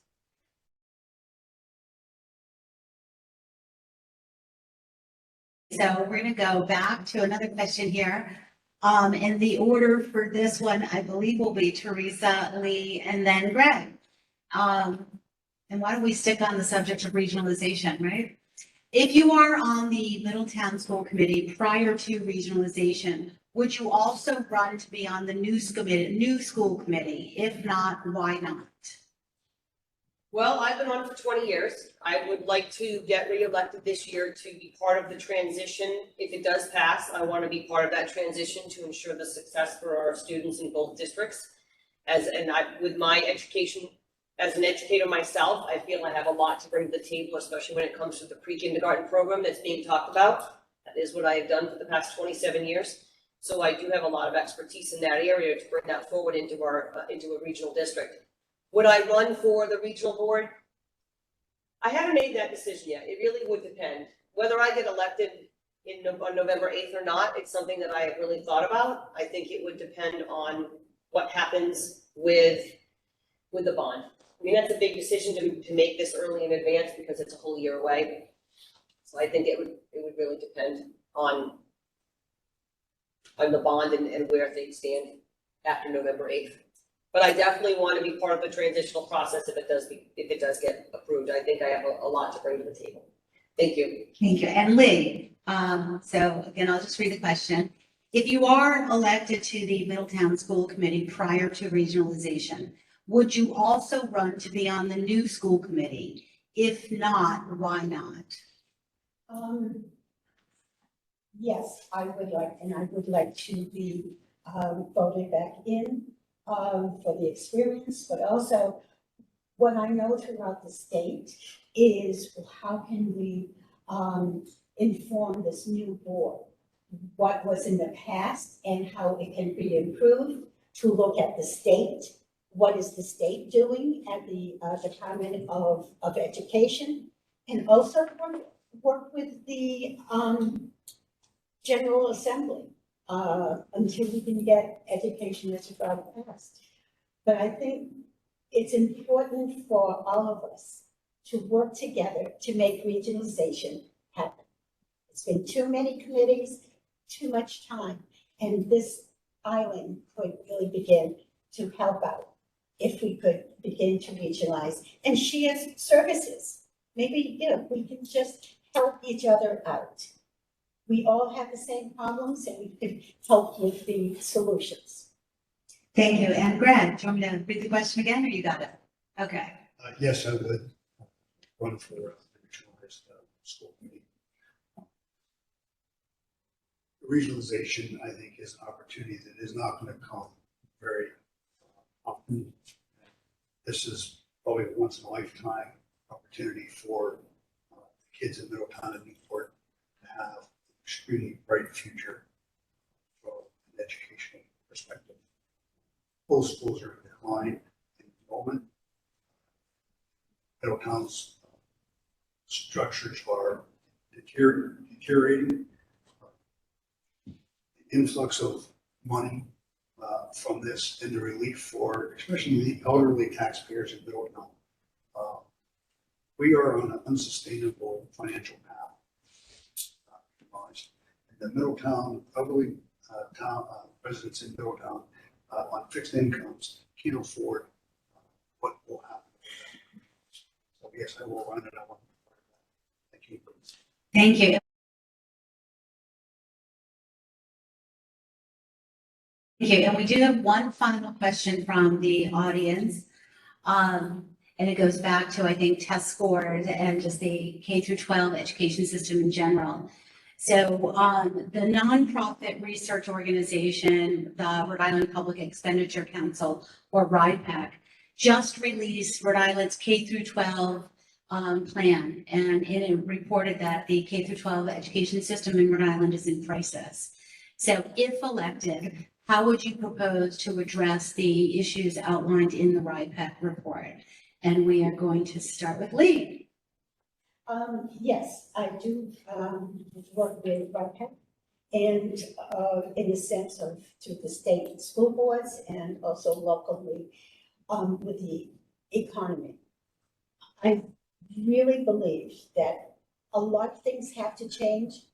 So we're gonna go back to another question here. And the order for this one, I believe, will be Theresa, Lee, and then Greg. And why don't we stick on the subject of regionalization, right? If you are on the Middletown School Committee prior to regionalization, would you also run to be on the new school committee? If not, why not? Well, I've been on for 20 years. I would like to get reelected this year to be part of the transition. If it does pass, I want to be part of that transition to ensure the success for our students in both districts. With my education, as an educator myself, I feel I have a lot to bring to the table, especially when it comes to the pre-kindergarten program that's being talked about. That is what I have done for the past 27 years. So I do have a lot of expertise in that area to bring that forward into a regional district. Would I run for the regional board? I haven't made that decision yet. It really would depend. Whether I get elected on November 8th or not, it's something that I have really thought about. I think it would depend on what happens with the bond. I mean, that's a big decision to make this early in advance because it's a whole year away. So I think it would really depend on the bond and where things stand after November 8th. But I definitely want to be part of the transitional process if it does get approved. I think I have a lot to bring to the table. Thank you. Thank you. And Lee, so again, I'll just read the question. If you are elected to the Middletown School Committee prior to regionalization, would you also run to be on the new school committee? If not, why not? Yes, I would like to be voted back in for the experience, but also what I know throughout the state is how can we inform this new board what was in the past and how it can be improved, to look at the state. What is the state doing at the Department of Education, and also work with the General Assembly until we can get education as far passed. But I think it's important for all of us to work together to make regionalization happen. It's been too many committees, too much time, and this island could really begin to help out if we could begin to regionalize and share services. Maybe, we can just help each other out. We all have the same problems and we could help with the solutions. Thank you. And Greg, do you want me to read the question again or you got it? Okay. Yes, I would run for the regionalized school committee. Regionalization, I think, is an opportunity that is not going to come very often. This is probably a once in a lifetime opportunity for kids in Middletown and Newport to have an extremely bright future from an educational perspective. Both schools are in decline in enrollment. Middletown's structures are deteriorating. The influx of money from this and the relief for especially the elderly taxpayers in Middletown. We are on an unsustainable financial path. the Middletown, elderly residents in Middletown on fixed incomes can't afford what will happen. So yes, I will run it. I want to be part of that. Thank you. Thank you. Thank you. And we do have one final question from the audience. And it goes back to, I think, test scores and just the K through 12 education system in general. So the nonprofit research organization, the Rhode Island Public Expenditure Council, or RIPAC, just released Rhode Island's K through 12 plan, and it reported that the K through 12 education system in Rhode Island is in crisis. So if elected, how would you propose to address the issues outlined in the RIPAC report? And we are going to start with Lee. Yes, I do work with RIPAC and in the sense of to the state school boards and also locally with the economy. I really believe that a lot of things have to change,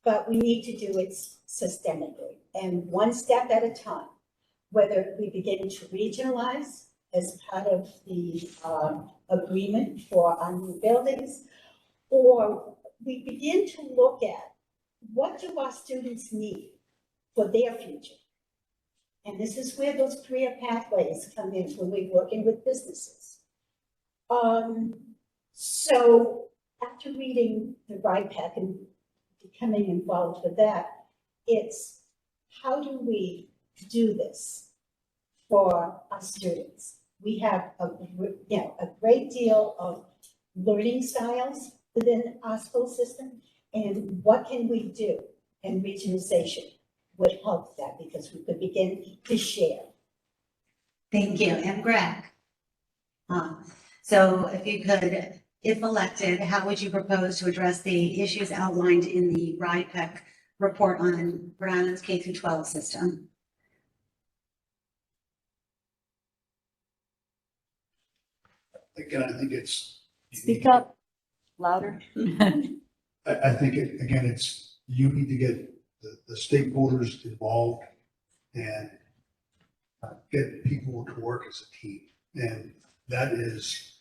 but we need to do it systemically and one step at a time, whether we begin to regionalize as part of the agreement for our new buildings, or we begin to look at what do our students need for their future. And this is where those career pathways come in when we're working with businesses. So after reading the RIPAC and becoming involved with that, it's how do we do this for our students? We have a great deal of learning styles within our school system, and what can we do? And regionalization would help that because we could begin to share. Thank you. And Greg. So if you could, if elected, how would you propose to address the issues outlined in the RIPAC report on Rhode Island's K through 12 system? Again, I think it's. Speak up louder. I think, it's, you need to get the stakeholders involved and get people to work as a team. And that is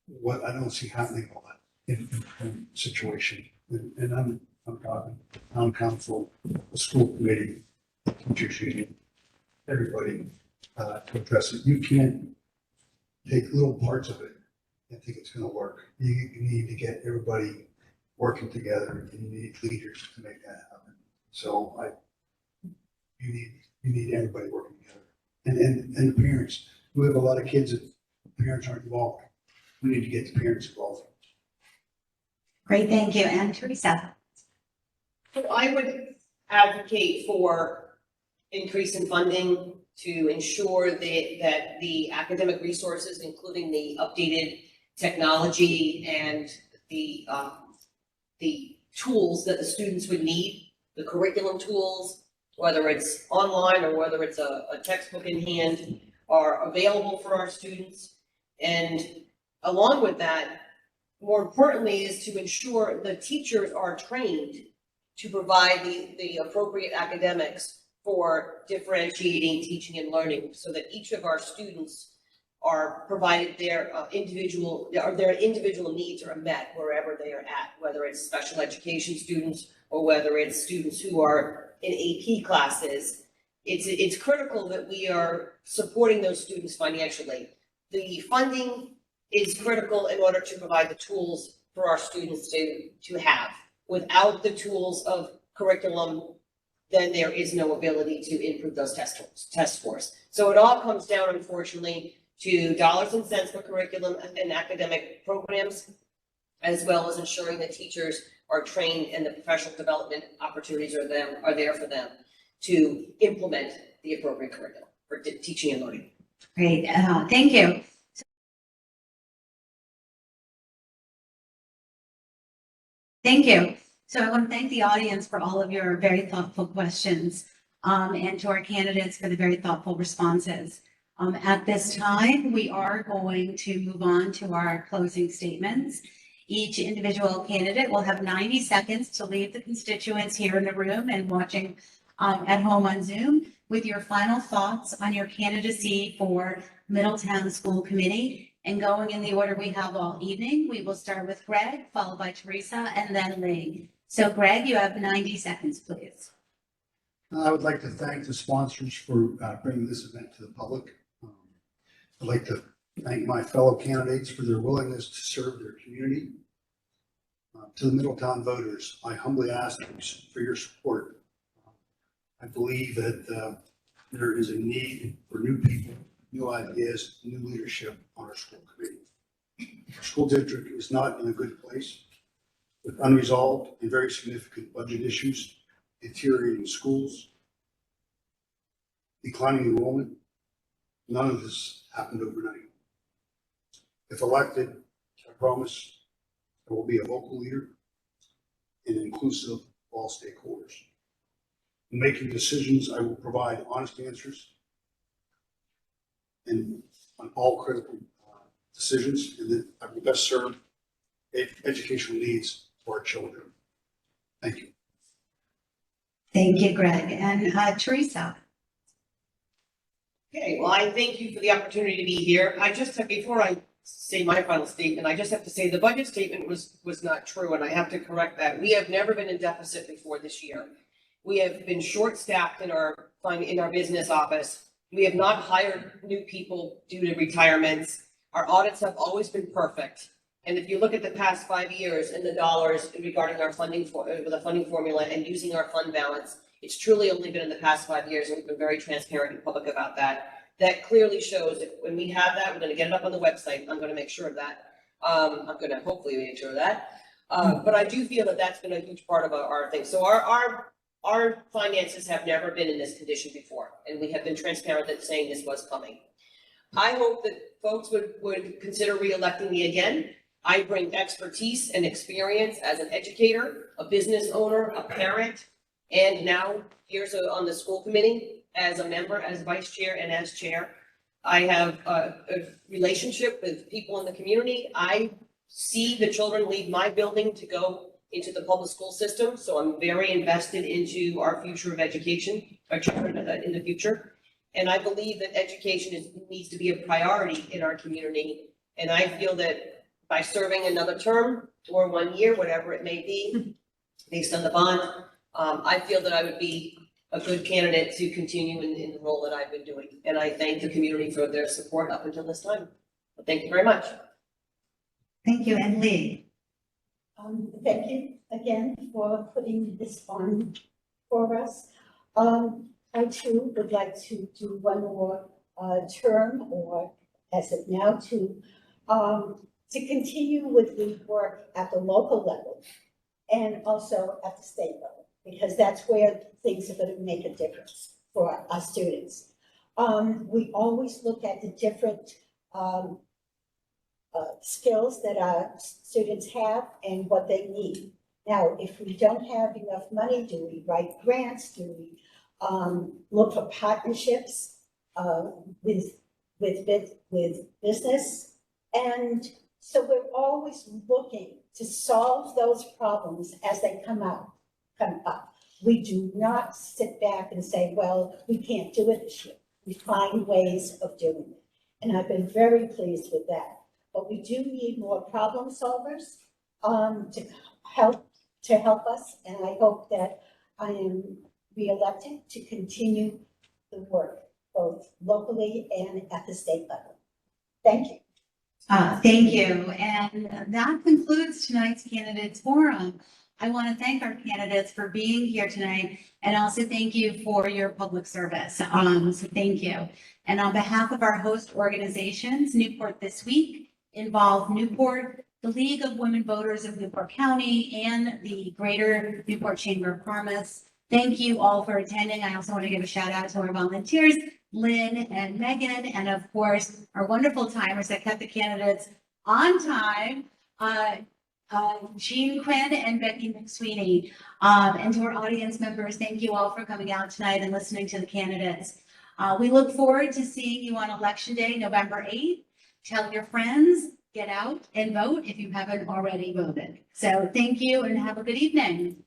what I don't see happening a lot in situation. And I'm talking town council, the school committee, the teachers union, everybody to address it. You can't take little parts of it and think it's going to work. You need to get everybody working together, and you need leaders to make that happen. So you need everybody working together, and the parents. We have a lot of kids that parents aren't involved. We need to get the parents involved. Great, thank you. And Theresa. So I would advocate for increase in funding to ensure that the academic resources, including the updated technology and the tools that the students would need, the curriculum tools, whether it's online or whether it's a textbook in hand, are available for our students. And along with that, more importantly, is to ensure the teachers are trained to provide the appropriate academics for differentiating teaching and learning, so that each of our students are provided their individual needs are met wherever they are at, whether it's special education students or whether it's students who are in AP classes. It's critical that we are supporting those students financially. The funding is critical in order to provide the tools for our students to have. Without the tools of curriculum, then there is no ability to improve those test scores. So it all comes down, unfortunately, to dollars and cents for curriculum and academic programs, as well as ensuring that teachers are trained and the professional development opportunities are there for them to implement the appropriate curriculum for teaching and learning. Great, thank you. Thank you. So I want to thank the audience for all of your very thoughtful questions, and to our candidates for the very thoughtful responses. At this time, we are going to move on to our closing statements. Each individual candidate will have 90 seconds to leave the constituents here in the room and watching at home on Zoom with your final thoughts on your candidacy for Middletown School Committee. And going in the order we have all evening, we will start with Greg, followed by Theresa, and then Lee. So Greg, you have 90 seconds, please. I would like to thank the sponsors for bringing this event to the public. I'd like to thank my fellow candidates for their willingness to serve their community. To the Middletown voters, I humbly ask for your support. I believe that there is a need for new people, new ideas, new leadership on our school committee. Our school district is not in a good place with unresolved and very significant budget issues, deteriorating schools, declining enrollment. None of this happened overnight. If elected, I promise I will be a vocal leader and inclusive of all stakeholders. In making decisions, I will provide honest answers and on all critical decisions, and that I will best serve educational needs for our children. Thank you. Thank you, Greg. And Theresa. Okay, well, I thank you for the opportunity to be here. I just have, before I say my final statement, I just have to say the budget statement was not true, and I have to correct that. We have never been in deficit before this year. We have been short-staffed in our business office. We have not hired new people due to retirements. Our audits have always been perfect. And if you look at the past 5 years and the dollars regarding our funding the funding formula and using our fund balance, it's truly only been in the past 5 years, and we've been very transparent and public about that. That clearly shows that when we have that, we're going to get it up on the website. I'm going to make sure of that. I'm going to hopefully make sure of that. But I do feel that that's been a huge part of our thing. So our finances have never been in this condition before, and we have been transparent that saying this was coming. I hope that folks would consider re-electing me again. I bring expertise and experience as an educator, a business owner, a parent, and now here's on the school committee as a member, as vice chair, and as chair. I have a relationship with people in the community. I see the children leave my building to go into the public school system, so I'm very invested into our future of education, our children in the future. And I believe that education needs to be a priority in our community. And I feel that by serving another term or 1 year, whatever it may be, based on the bond, I feel that I would be a good candidate to continue in the role that I've been doing. And I thank the community for their support up until this time. But thank you very much. Thank you, and Lee. Thank you again for putting this on for us. I too would like to do one more term, or as it now to continue with the work at the local level and also at the state level, because that's where things are going to make a difference for our students. We always look at the different skills that our students have and what they need. Now, if we don't have enough money, do we write grants? Do we look for partnerships with business? And so we're always looking to solve those problems as they come up. We do not sit back and say, well, we can't do it this year. We find ways of doing it. And I've been very pleased with that. But we do need more problem solvers to help us. And I hope that I am re-elected to continue the work, both locally and at the state level. Thank you. Thank you. And that concludes tonight's candidates forum. I want to thank our candidates for being here tonight, and also thank you for your public service. So thank you. And on behalf of our host organizations, Newport This Week, Involve Newport, the League of Women Voters of Newport County, and the Greater Newport Chamber of Commerce, thank you all for attending. I also want to give a shout out to our volunteers, Lynn and Megan, and of course, our wonderful timers that kept the candidates on time, Jean Quinn and Becky McSweeney. And to our audience members, thank you all for coming out tonight and listening to the candidates. We look forward to seeing you on Election Day, November 8th. Tell your friends, get out and vote if you haven't already voted. So thank you and have a good evening.